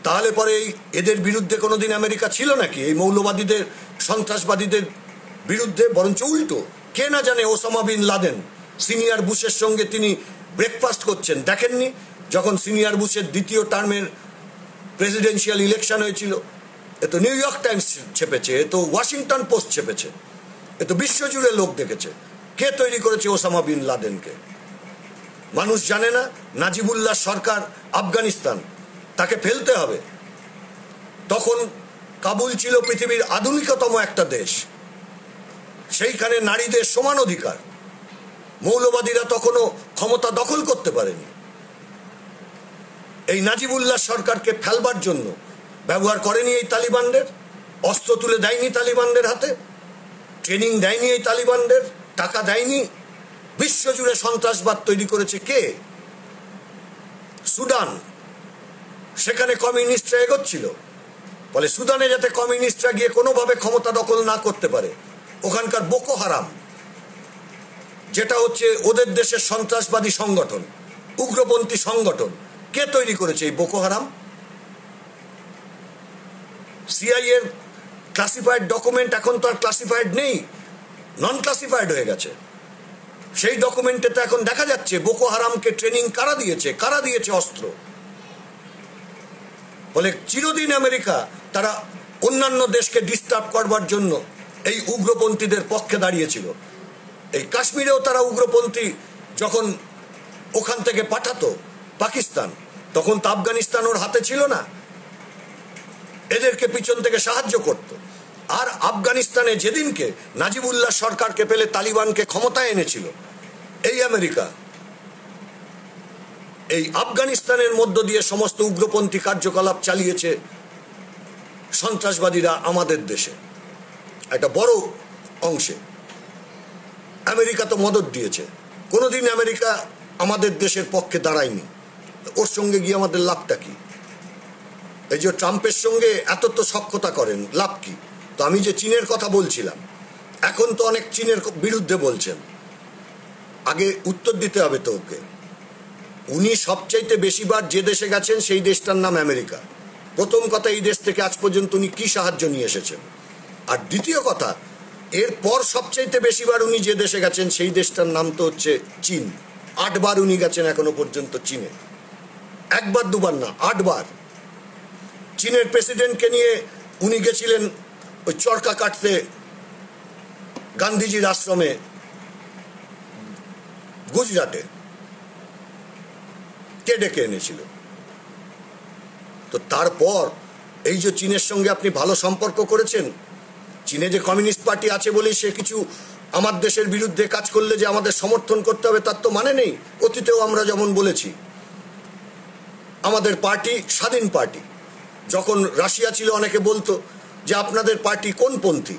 তাহলে পরে এদের বিরুদ্ধে কোনোদিন আমেরিকা ছিল নাকি? এই মৌলবাদীদের, সন্ত্রাসবাদীদের বিরুদ্ধে বরঞ্চ উল্টো। কে না জানে ওসামা বিন লাদেন সিনিয়র বুশের সঙ্গে তিনি ব্রেকফাস্ট করছেন, দেখেননি? যখন সিনিয়র বুশের দ্বিতীয় টার্মের প্রেসিডেন্সিয়াল ইলেকশন হয়েছিল, এ তো নিউ ইয়র্ক টাইমস ছেপেছে, এ তো ওয়াশিংটন পোস্ট ছেপেছে, এ তো বিশ্বজুড়ে লোক দেখেছে। কে তৈরি করেছে ওসামা বিন লাদেনকে? মানুষ জানে না? নাজিবুল্লাহ সরকার আফগানিস্তান, তাকে ফেলতে হবে। তখন কাবুল ছিল পৃথিবীর আধুনিকতম একটা দেশ, সেইখানে নারীদের সমান অধিকার। মৌলবাদীরা তখনও ক্ষমতা দখল করতে পারেনি। এই নাজিবুল্লাহ সরকারকে ফেলবার জন্য ব্যবহার করেনি এই তালিবানদের, অস্ত্র তুলে দেয়নি তালিবানদের হাতে, ট্রেনিং দেয়নি এই তালিবানদের, টাকা দেয়নি। বিশ্বজুড়ে সন্ত্রাসবাদ তৈরি করেছে কে? সুদান, সেখানে কমিউনিস্টরা এগোচ্ছিল। ফলে সুদানে যাতে কমিউনিস্টরা গিয়ে কোনোভাবে ক্ষমতা দখল না করতে পারে, ওখানকার বোকো হারাম, যেটা হচ্ছে ওদের দেশের সন্ত্রাসবাদী সংগঠন, উগ্রপন্থী সংগঠন, কে তৈরি করেছে এই বোকো হারাম? সিআইএ এর ক্লাসিফাইড ডকুমেন্ট এখন তো আর ক্লাসিফাইড নেই, নন ক্লাসিফাইড হয়ে গেছে। সেই ডকুমেন্টে তো এখন দেখা যাচ্ছে বোকো হারামকে ট্রেনিং কারা দিয়েছে অস্ত্র। বলে চিরদিন আমেরিকা তারা অন্যান্য দেশকে ডিস্টার্ব করবার জন্য এই উগ্রপন্থীদের পক্ষে দাঁড়িয়েছিল। এই কাশ্মীরেও তারা উগ্রপন্থী যখন ওখান থেকে পাঠাতো পাকিস্তান, তখন তো আফগানিস্তান ওর হাতে ছিল না, এদেরকে পিছন থেকে সাহায্য করত। আর আফগানিস্তানে যেদিনকে নাজিবুল্লাহ সরকারকে পেলে তালিবানকে ক্ষমতায় এনেছিল এই আমেরিকা, এই আফগানিস্তানের মধ্য দিয়ে সমস্ত উগ্রপন্থী কার্যকলাপ চালিয়েছে সন্ত্রাসবাদীরা আমাদের দেশে একটা বড় অংশে। আমেরিকা তো মদত দিয়েছে, কোনোদিন আমেরিকা আমাদের দেশের পক্ষে দাঁড়ায়নি। ওর সঙ্গে গিয়ে আমাদের লাভটা কি? এই যে ট্রাম্পের সঙ্গে এত তো সখ্যতা করেন, লাভ কি? তো আমি যে চীনের কথা বলছিলাম, এখন তো অনেক চীনের বিরুদ্ধে বলছেন। আগে উত্তর দিতে হবে তো ওকে। উনি সবচাইতে বেশিবার যে দেশে গেছেন সেই দেশটার নাম আমেরিকা। প্রথম কথা, এই দেশ থেকে আজ পর্যন্ত উনি কি সাহায্য নিয়ে এসেছেন? আর দ্বিতীয় কথা, এরপর সবচাইতে বেশিবার উনি যে দেশে গেছেন সেই দেশটার নাম তো হচ্ছে চীন। 8 বার উনি গেছেন এখনো পর্যন্ত চীনে, একবার দুবার না, 8 বার। চীনের প্রেসিডেন্টকে নিয়ে উনি গেছিলেন ওই চরকা কাটতে গান্ধীজির আশ্রমে গুজরাটে, কে ডেকে এনেছিল? তো তারপর এই যে চীনের সঙ্গে আপনি ভালো সম্পর্ক করেছেন, চীনে যে কমিউনিস্ট পার্টি আছে বলেই সে কিছু আমার দেশের বিরুদ্ধে কাজ করলে যে আমাদের সমর্থন করতে হবে তার তো মানে নেই। অতীতেও আমরা যেমন বলেছি, আমাদের পার্টি স্বাধীন পার্টি। যখন রাশিয়া ছিল অনেকে বলতো যে আপনাদের পার্টি কোন পন্থী,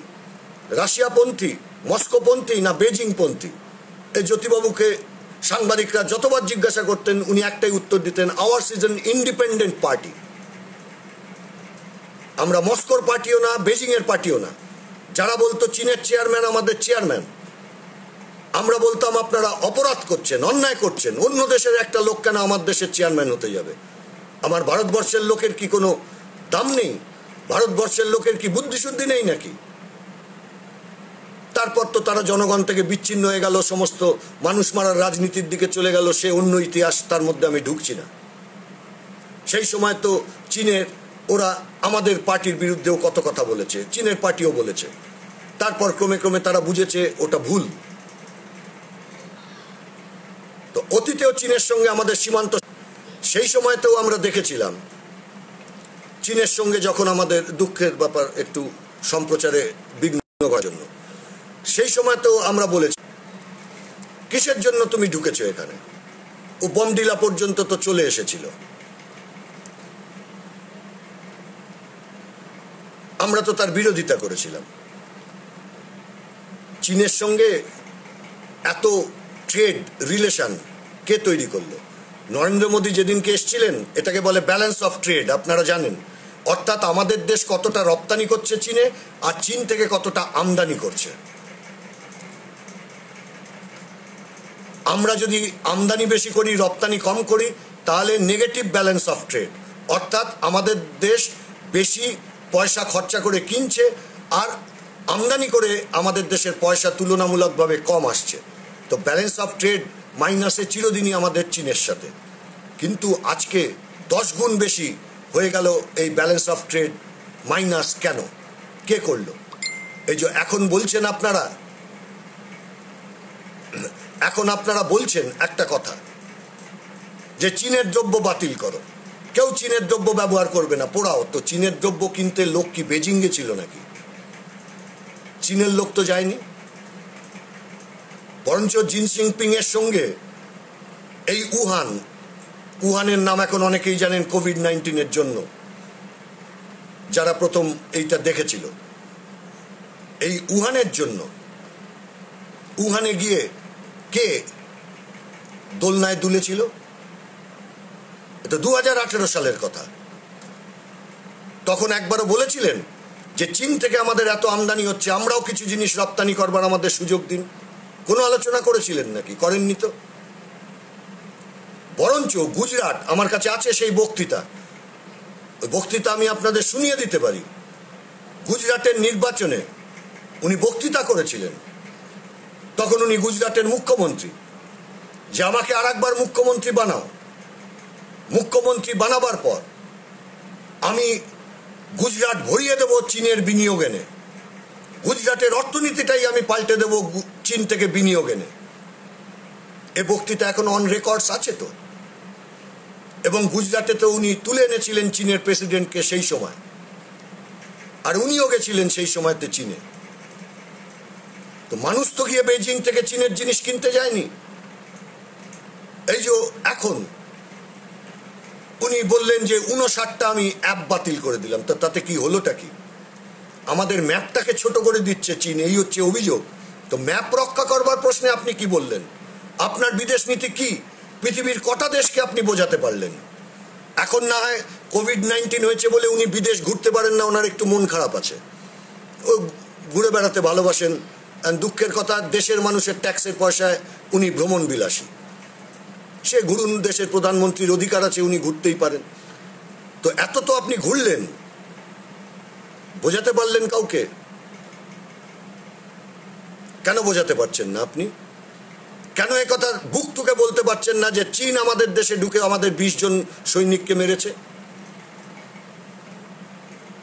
রাশিয়াপন্থী, মস্কোপন্থী না বেজিংপন্থী? এই জ্যোতিবাবুকে সাংবাদিকরা যতবার জিজ্ঞাসা করতেন উনি একটাই উত্তর দিতেন, hours is an independent party. আমরা মস্কোর পার্টিও না, বেজিং এর পার্টিও না। যারা বলতো চীনের চেয়ারম্যান আমাদের চেয়ারম্যান, আমরা বলতাম আপনারা অপরাধ করছেন, অন্যায় করছেন, অন্য দেশের একটা লোক কেন আমার দেশের চেয়ারম্যান হতে যাবে? আমার ভারতবর্ষের লোকের কি কোনো দাম নেই? ভারতবর্ষের লোকের কি বুদ্ধিশুদ্ধি নেই নাকি? তারপর তো তারা জনগণ থেকে বিচ্ছিন্ন হয়ে গেল, সমস্ত মানুষ মারার রাজনীতির দিকে চলে গেল, সে অন্য ইতিহাস, তার মধ্যে আমি ঢুকছি না। সেই সময় তো চীনের ওরা আমাদের পার্টির বিরুদ্ধেও কত কথা বলেছে, চীনের পার্টিও বলেছে। তারপর ক্রমে ক্রমে তারা বুঝেছে ওটা ভুল। তো অতীতেও চীনের সঙ্গে আমাদের সীমান্ত, সেই সময়তেও আমরা দেখেছিলাম চীনের সঙ্গে যখন আমাদের দুঃখের ব্যাপার একটু সম্প্রচারে বিঘ্ন করার জন্য সেই সময় তো আমরা বলেছি কিসের জন্য তুমি ঢুকেছো এখানে, ও বমডিলা পর্যন্ত তো চলে এসেছিল। আমরা তো তার বিরোধিতা করেছিলাম। চীনের সঙ্গে এত ট্রেড রিলেশন কে তৈরি করলো? নরেন্দ্র মোদী যেদিনকে এসেছিলেন, এটাকে বলে ব্যালেন্স অফ ট্রেড, আপনারা জানেন। অর্থাৎ আমাদের দেশ কতটা রপ্তানি করছে চীনে, আর চীন থেকে কতটা আমদানি করছে। আমরা যদি আমদানি বেশি করি, রপ্তানি কম করি, তাহলে নেগেটিভ ব্যালেন্স অফ ট্রেড, অর্থাৎ আমাদের দেশ বেশি পয়সা খরচা করে কিনছে আর আমদানি করে আমাদের দেশের পয়সা তুলনামূলকভাবে কম আসছে। তো ব্যালেন্স অফ ট্রেড মাইনাসে চিরদিনই আমাদের চীনের সাথে। কিন্তু আজকে 10 গুণ বেশি হয়ে গেল এই ব্যালেন্স অফ ট্রেড মাইনাস। কেন? কে করলো? এই যে এখন বলছেন আপনারা, বলছেন একটা কথা যে চীনের দ্রব্য বাতিল করো। কেউ চীনের দ্রব্য ব্যবহার করবে না, পোড়াও। তো চীনের দ্রব্য কিনতে লোক কি বেজিং গেছিল নাকি? চীনের লোক তো যায়নি। বরঞ্চ জিনজিংপিং এর সঙ্গে এই উহানের নাম এখন অনেকেই জানেন কোভিড-19 জন্য, যারা প্রথম এইটা দেখেছিল। এই উহানের জন্য উহানে গিয়ে কে দোলনায় দুলেছিল? এটা 2018 সালের কথা। তখন একবারও বলেছিলেন যে চীন থেকে আমাদের এত আমদানি হচ্ছে, আমরাও কিছু জিনিস রপ্তানি করবার আমাদের সুযোগ দিন? কোনো আলোচনা করেছিলেন নাকি? করেননি তো। বরঞ্চ গুজরাট, আমার কাছে আছে সেই বক্তৃতা, ওই বক্তৃতা আমি আপনাদের শুনিয়ে দিতে পারি। গুজরাটের নির্বাচনে উনি বক্তৃতা করেছিলেন, তখন উনি গুজরাটের মুখ্যমন্ত্রী, যে আমাকে আর একবার মুখ্যমন্ত্রী বানাও। মুখ্যমন্ত্রী বানাবার পর আমি গুজরাট ভরিয়ে দেব চীনের বিনিয়োগ এনে, গুজরাটের অর্থনীতিটাই আমি পাল্টে দেব চীন থেকে বিনিয়োগ এনে। এ বক্তৃতা এখন অন রেকর্ডস আছে তো। এবং গুজরাটে তো উনি তুলে এনেছিলেন চীনের প্রেসিডেন্টকে সেই সময়, আর উনিও গেছিলেন সেই সময়তে চীনে। তো মানুষ তো গিয়ে বেজিং থেকে চীনের জিনিস কিনতে যায়নি। এই যে এখন উনি বললেন যে 59টা আমি অ্যাপ বাতিল করে দিলাম, তো তাতে কি হলোটা কি? আমাদের ম্যাপটাকে ছোট করে দিচ্ছে চীন, এই হচ্ছে অভিযোগ। তো ম্যাপ রক্ষা করবার প্রশ্নে আপনি কি বললেন? আপনার বিদেশ নীতি কি? পৃথিবীর কটা দেশকে আপনি বোঝাতে পারলেন? এখন না হয় কোভিড-19 হয়েছে বলে উনি বিদেশ ঘুরতে পারেন না, ওনার একটু মন খারাপ আছে, ও ঘুরে বেড়াতে ভালোবাসেন। দুঃখের কথা, দেশের মানুষের ট্যাক্সের পয়সায় উনি ভ্রমণ বিলাসী। সে ঘুরুন, দেশের প্রধানমন্ত্রীর অধিকার আছে, উনি ঘুরতেই পারেন। তো এত তো আপনি ঘুরলেন, বোঝাতে পারলেন কাউকে? কেন বোঝাতে পারছেন না আপনি? কেন এ কথা বুক টুকে বলতে পারছেন না যে চীন আমাদের দেশে ঢুকে আমাদের 20 জন সৈনিককে মেরেছে?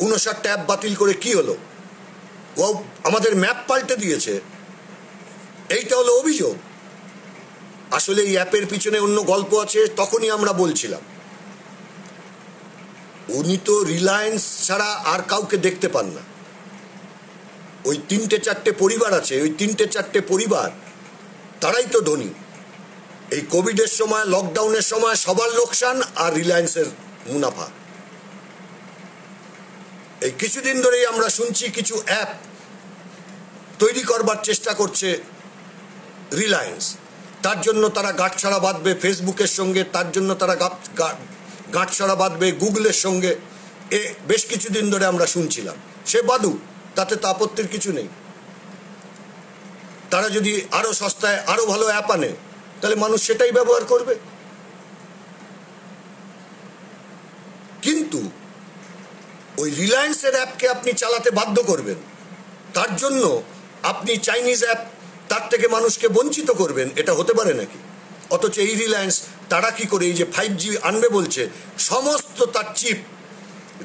59টা অ্যাপ বাতিল করে কি হলো? ও আমাদের ম্যাপ পাল্টে দিয়েছে, এইটা হলো অভিযোগ। আসলে এই অ্যাপের পিছনে অন্য গল্প আছে, তখনই আমরা বলছিলাম। উনি তো রিলায়েন্স ছাড়া আর কাউকে দেখতে পান না। ওই 3-4টে পরিবার আছে, ওই 3-4টে পরিবার, তারাই তো ধনী। এই কোভিডের সময়, লকডাউনের সময় সবার লোকসান আর রিলায়েন্সের মুনাফা। এই কিছুদিন ধরেই আমরা শুনছি কিছু অ্যাপ তৈরি করবার চেষ্টা করছে রিলায়েন্স। তার জন্য তারা গাঁটছড়া বাঁধবে ফেসবুকের সঙ্গে, তার জন্য তারা গাঁটছড়া বাঁধবে গুগলের সঙ্গে। এ বেশ কিছুদিন ধরে আমরা শুনছিলাম। সে বাদু, তাতে তো আপত্তির কিছু নেই। তারা যদি আরো সস্তায় আরো ভালো অ্যাপ আনে, তাহলে মানুষ সেটাই ব্যবহার করবে। কিন্তু ওই রিলায়েন্সের অ্যাপকে আপনি চালাতে বাধ্য করবেন, তার জন্য আপনি চাইনিজ অ্যাপ তার থেকে মানুষকে বঞ্চিত করবেন, এটা হতে পারে নাকি? অথচ এই রিলায়েন্স তারা কি করে, এই যে 5G আনবে বলছে, সমস্ত তার চিপ,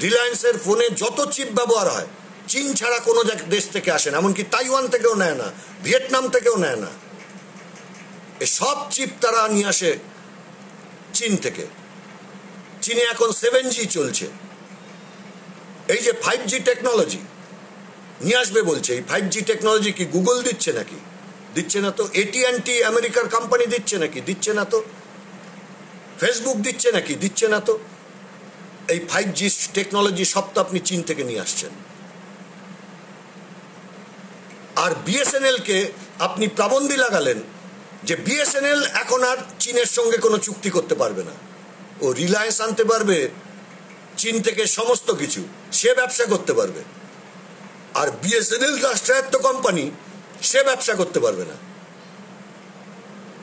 রিলায়েন্সের ফোনে যত চিপ ব্যবহার হয় চীন ছাড়া কোনো দেশ থেকে আসে না, এমনকি তাইওয়ান থেকেও নেয় না, ভিয়েতনাম থেকেও নেয় না। এই সব চিপ তারা নিয়ে আসে চীন থেকে। চীনে এখন 7G চলছে। এই যে 5G টেকনোলজি, নিয়ে আসবে বলছে। এই 5G টেকনোলজি কি গুগল দিচ্ছে নাকি? দিচ্ছে না তো। AT&T আমেরিকার কোম্পানি দিচ্ছে নাকি? দিচ্ছে না তো। ফেসবুক দিচ্ছে নাকি? দিচ্ছে না তো। এই 5G টেকনোলজি সব তো আপনি চীন থেকে নিয়ে আসছেন। আর BSNL কে আপনি প্রাবন্দি লাগালেন যে BSNL এখন আর চীনের সঙ্গে কোনো চুক্তি করতে পারবে না। ও রিলায়েন্স আনতে পারবে চীন থেকে সমস্ত কিছু, সে ব্যবসা করতে পারবে। আর BSNL রাষ্ট্রায়ত্ত কোম্পানি, সে ব্যবসা করতে পারবে না।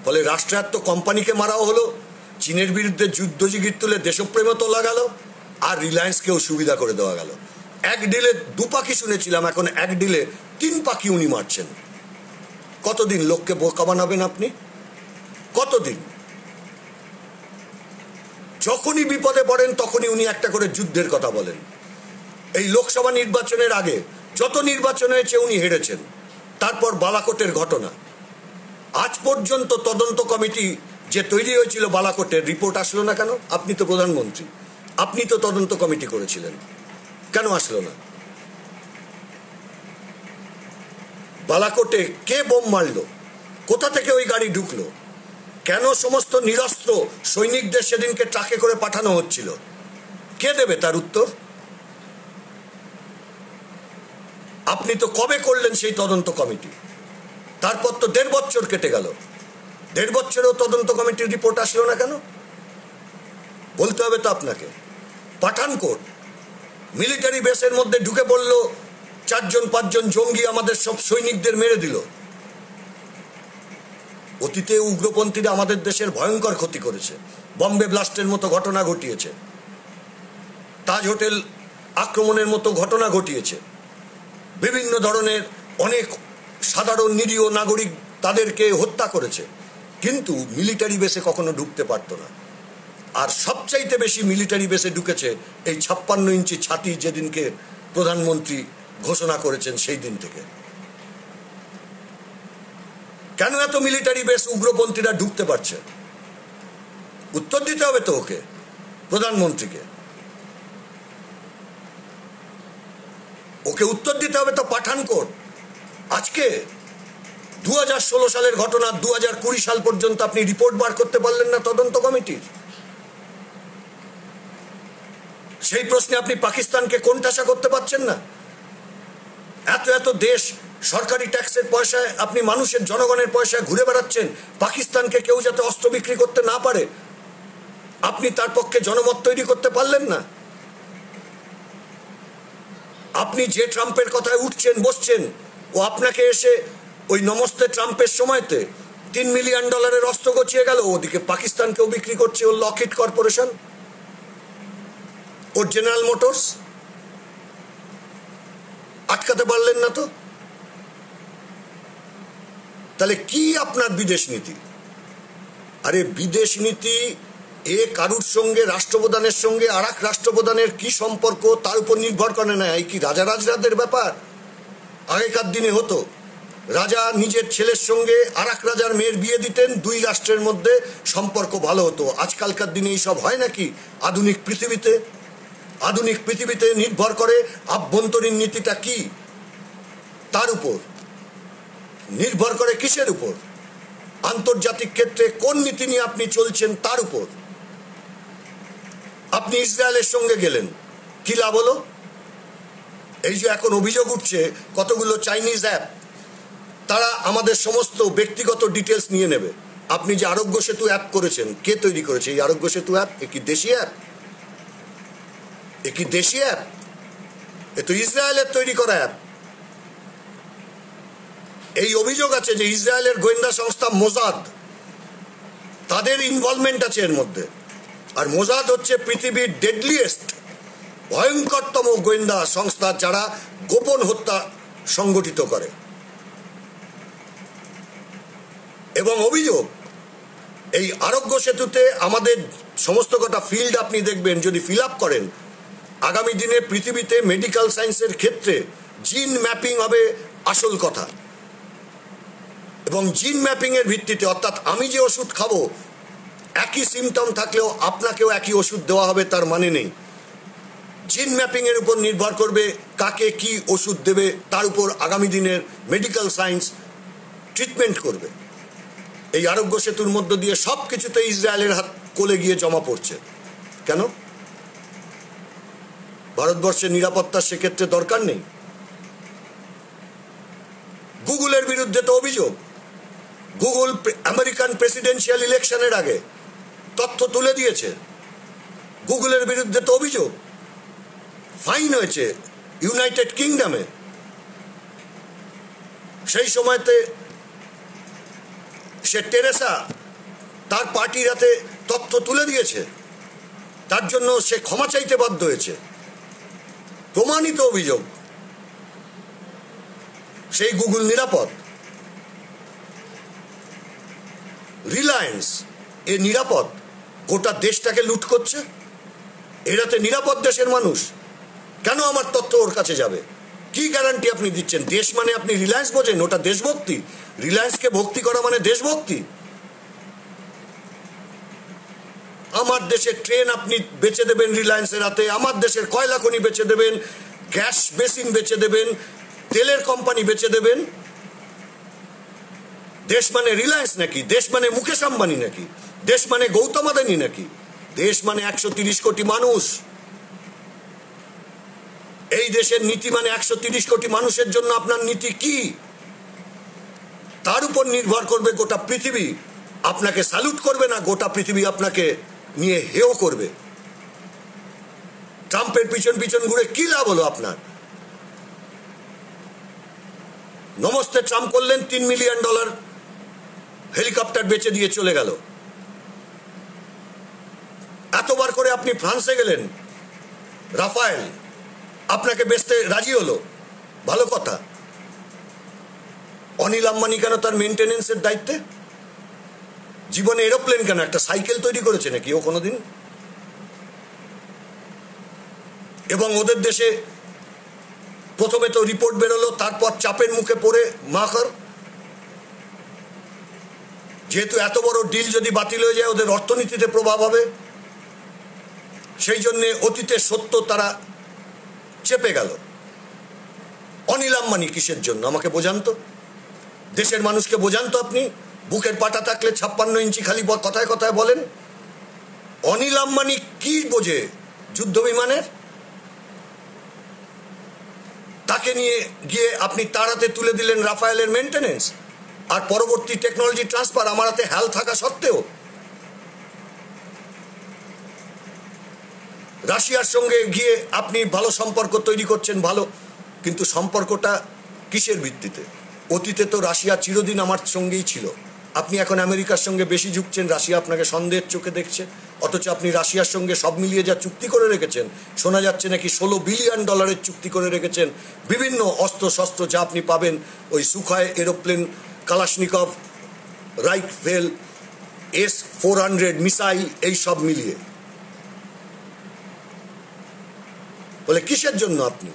ফলে রাষ্ট্রায়ত্ত কোম্পানিকে মারাও হলো, চীনের বিরুদ্ধে যুদ্ধজিগির তুলে দেশপ্রেমও তোলা গেল, আর রিলায়েন্সকেও সুবিধা করে দেওয়া গেল। এক ডিলে 2 পাখি শুনেছিলাম, এখন এক ডিলে 3 পাখি উনি মারছেন। কতদিন লোককে বোকা বানাবেন আপনি? কতদিন? যখনই বিপদে পড়েন তখনই উনি একটা করে যুদ্ধের কথা বলেন। এই লোকসভা নির্বাচনের আগে যত নির্বাচন হয়েছে উনি হেরেছেন। তারপর বালাকোটের ঘটনা, আজ পর্যন্ত তদন্ত কমিটি যে তৈরি হয়েছিল বালাকোটের, রিপোর্ট আসলো না কেন? আপনি তো প্রধানমন্ত্রী, আপনি তো তদন্ত কমিটি করেছিলেন, কেন আসলো না? বালাকোটে কে বোম মারলো? কোথা থেকে ওই গাড়ি ঢুকলো? কেন সমস্ত নিরস্ত্র সৈনিকদের সেদিনকে ট্রাকে করে পাঠানো হচ্ছিল? কে দেবে তার উত্তর? আপনি তো কবে করলেন সেই তদন্ত কমিটি? তারপর তো 1.5 বছর কেটে গেল। 1.5 বছরেও তদন্ত কমিটির রিপোর্ট আসলো না কেন? বলতে হবে তো আপনাকে। পাঠানকোট মিলিটারি বেসের মধ্যে ঢুকে পড়লো 4-5 জঙ্গি, আমাদের সব সৈনিকদের মেরে দিল। অতীতে উগ্রপন্থীরা আমাদের দেশের ভয়ঙ্কর ক্ষতি করেছে, বম্বে ব্লাস্টের মতো ঘটনা ঘটিয়েছে, তাজ হোটেল আক্রমণের মতো ঘটনা ঘটিয়েছে, বিভিন্ন ধরনের অনেক সাধারণ নিরীহ নাগরিক তাদেরকে হত্যা করেছে, কিন্তু মিলিটারি বেসে কখনো ঢুকতে পারতো না। আর সবচাইতে বেশি মিলিটারি বেসে ঢুকেছে এই 56 ইঞ্চি ছাতি যেদিনকে প্রধানমন্ত্রী ঘোষণা করেছেন সেই দিন থেকে। কেন এত মিলিটারি বেস উগ্রপন্থীরা ঢুকতে পারছে? উত্তর দিতে হবে তো ওকে, প্রধানমন্ত্রীকে। ওকে উত্তর দিতে হবে তো। পাঠানকোট আজকে 2016 সালের ঘটনা, 2020 সাল পর্যন্ত আপনি রিপোর্ট বার করতে পারলেন না তদন্ত কমিটির। সেই প্রশ্নে আপনি পাকিস্তানকে কোণঠাসা করতে পারছেন না। এত এত দেশ সরকারি ট্যাক্সের পয়সায়, আপনি মানুষের জনগণের পয়সায় ঘুরে বেড়াচ্ছেন, পাকিস্তানকে কেউ যাতে অস্ত্র বিক্রি করতে না পারে আপনি তার পক্ষে জনমত তৈরি করতে পারলেন না। আপনি যে ট্রাম্পের কথায় উঠছেন বসছেন, ও আপনাকে এসে ওই নমস্তে ট্রাম্পের সময়তে $3 মিলিয়ন অস্ত্র গছিয়ে গেল। ওদিকে পাকিস্তানকেও বিক্রি করছে ওর লকহিড কর্পোরেশন, ওর জেনারেল মোটরস। আটকাতে পারলেন না তো। তাহলে কি আপনার বিদেশ নীতি? আরে বিদেশ নীতি এ কারুর সঙ্গে, রাষ্ট্রপ্রধানের সঙ্গে আর এক রাষ্ট্রপ্রধানের কি সম্পর্ক তার উপর নির্ভর করে না। এই কি রাজা রাজরাদের ব্যাপার? আগেকার দিনে হতো, রাজা নিজের ছেলের সঙ্গে আর এক রাজার মেয়ের বিয়ে দিতেন, 2 রাষ্ট্রের মধ্যে সম্পর্ক ভালো হতো। আজকালকার দিনে এইসব হয় নাকি? আধুনিক পৃথিবীতে নির্ভর করে আভ্যন্তরীণ নীতিটা কি, তার উপর নির্ভর করে। কিসের উপর? আন্তর্জাতিক ক্ষেত্রে কোন নীতি নিয়ে আপনি চলছেন তার উপর। আপনি ইসরায়েলের সঙ্গে গেলেন, কি লাভ হলো? এই যে এখন অভিযোগ উঠছে কতগুলো চাইনিজ অ্যাপ, তারা আমাদের সমস্ত ব্যক্তিগত ডিটেলস নিয়ে নেবে। আপনি যে আরোগ্য সেতু অ্যাপ করেছেন, কে তৈরি করেছে এই আরোগ্য সেতু অ্যাপ? এ কি দেশি অ্যাপ? এ তো ইসরায়েলের তৈরি করা অ্যাপ। এই অভিযোগ আছে যে ইসরায়েলের গোয়েন্দা সংস্থা মোসাদ, তাদের ইনভলভমেন্ট আছে এর মধ্যে। আর মোসাদ হচ্ছে পৃথিবীর ডেডলিয়েস্ট, ভয়ঙ্করতম গোয়েন্দা সংস্থা, যারা গোপন হত্যা সংগঠিত করে। এবং অভিযোগ এই আরোগ্য সেতুতে আমাদের সমস্ত কটা ফিল্ড আপনি দেখবেন, যদি ফিল আপ করেন, আগামী দিনে পৃথিবীতে মেডিকেল সায়েন্সের ক্ষেত্রে জিন ম্যাপিং হবে আসল কথা। এবং জিন ম্যাপিং এর ভিত্তিতে, অর্থাৎ আমি যে ওষুধ খাবো একই সিমটম থাকলেও আপনাকেও একই ওষুধ দেওয়া হবে তার মানে নেই। জিন ম্যাপিং এর উপর নির্ভর করবে কাকে কি ওষুধ দেবে, তার উপর আগামী দিনের মেডিকেল সায়েন্স ট্রিটমেন্ট করবে। এই আরোগ্য সেতুর মধ্য দিয়ে সব কিছুতে ইসরায়েলের হাত কোলে গিয়ে জমা পড়ছে। কেন? ভারতবর্ষের নিরাপত্তার সেক্ষেত্রে দরকার নেই? গুগলের বিরুদ্ধে তো অভিযোগ, গুগল আমেরিকান প্রেসিডেন্সিয়াল ইলেকশনের আগে তথ্য তুলে দিয়েছে, গুগলের বিরুদ্ধে তো অভিযোগ, ফাইন হয়েছে ইউনাইটেড কিংডমে। সেই সময়তে সে টেরেসা তার পার্টির হাতে তথ্য তুলে দিয়েছে, তার জন্য সে ক্ষমা চাইতে বাধ্য হয়েছে। প্রমাণিত অভিযোগ। সেই গুগল নিরাপদ? রিলায়েন্স এ নিরাপদ? গোটা দেশটাকে লুট করছে, এরাতে নিরাপদ দেশের মানুষ? কেন আমার তথ্য ওর কাছে যাবে? কি গ্যারান্টি আপনি দিচ্ছেন? দেশ মানে আপনি রিলায়েন্স বোঝেন? ওটা দেশভক্তি? রিলায়েন্সকে ভক্তি করা মানে দেশভক্তি? আমার দেশের ট্রেন আপনি বেচে দেবেন রিলায়েন্সের হাতে, আমার দেশের কয়লা খনি বেচে দেবেন, গ্যাস বেসিন বেচে দেবেন, তেলের কোম্পানি বেচে দেবেন। দেশ মানে রিলায়েন্স নাকি? দেশ মানে মুকেশ আম্বানি নাকি? দেশ মানে গৌতম আদানি নাকি? দেশ মানে 130 কোটি মানুষ। এই দেশের নীতি মানে 130 কোটি মানুষের জন্য আপনার নীতি কি? তার উপর নির্ভর করবে গোটা পৃথিবী আপনাকে স্যালুট করবে না গোটা পৃথিবী আপনাকে নিয়ে হেয় করবে। ট্রাম্পের পিছন পিছন ঘুরে কি লাভ হলো আপনার? নমস্তে ট্রাম্প করলেন, $3 মিলিয়ন হেলিকপ্টার বেচে দিয়ে চলে গেল। এতবার করে আপনি ফ্রান্সে গেলেন, রাফায়েল আপনাকে বেচতে রাজি হলো, ভালো কথা। অনিল আম্বানি কেন তার মেনটেনেন্সের দায়িত্বে? জীবনে এরোপ্লেন কেন? একটা সাইকেল তৈরি করেছে নাকি ও কোনোদিন? এবং ওদের দেশে প্রথমে তো রিপোর্ট বেরোলো, তারপর চাপের মুখে পড়ে মাখার, যেহেতু এত বড় ডিল যদি বাতিল হয়ে যায় ওদের অর্থনীতিতে প্রভাব হবে, সেই জন্যে অতীতের সত্য তারা চেপে গেল। অনিল আম্বানি কিসের জন্য আমাকে বোঝান তো, দেশের মানুষকে বোঝান তো। আপনি বুকের পাটা থাকলে 56 ইঞ্চি খালি কথায় কথায় বলেন। অনিল আম্বানি কি বোঝে যুদ্ধ বিমানের? তাকে নিয়ে গিয়ে আপনি তার হাতে তুলে দিলেন রাফায়েলের মেনটেনেন্স আর পরবর্তী টেকনোলজি ট্রান্সফার আমার হাতে হ্যাল থাকা সত্ত্বেও। রাশিয়ার সঙ্গে গিয়ে আপনি ভালো সম্পর্ক তৈরি করছেন, ভালো, কিন্তু সম্পর্কটা কিসের ভিত্তিতে? অতীতে তো রাশিয়া চিরদিন আমার সঙ্গেই ছিল। আপনি এখন আমেরিকার সঙ্গে বেশি ঝুঁকছেন, রাশিয়া আপনাকে সন্দেহের চোখে দেখছে, অথচ আপনি রাশিয়ার সঙ্গে সব মিলিয়ে যা চুক্তি করে রেখেছেন, শোনা যাচ্ছে নাকি $16 বিলিয়ন চুক্তি করে রেখেছেন, বিভিন্ন অস্ত্র শস্ত্র যা আপনি পাবেন, ওই Sukhoi aeroplane, Kalashnikov rifle, S-400 missile, এই সব মিলিয়ে। বলে কিসের জন্য আপনি?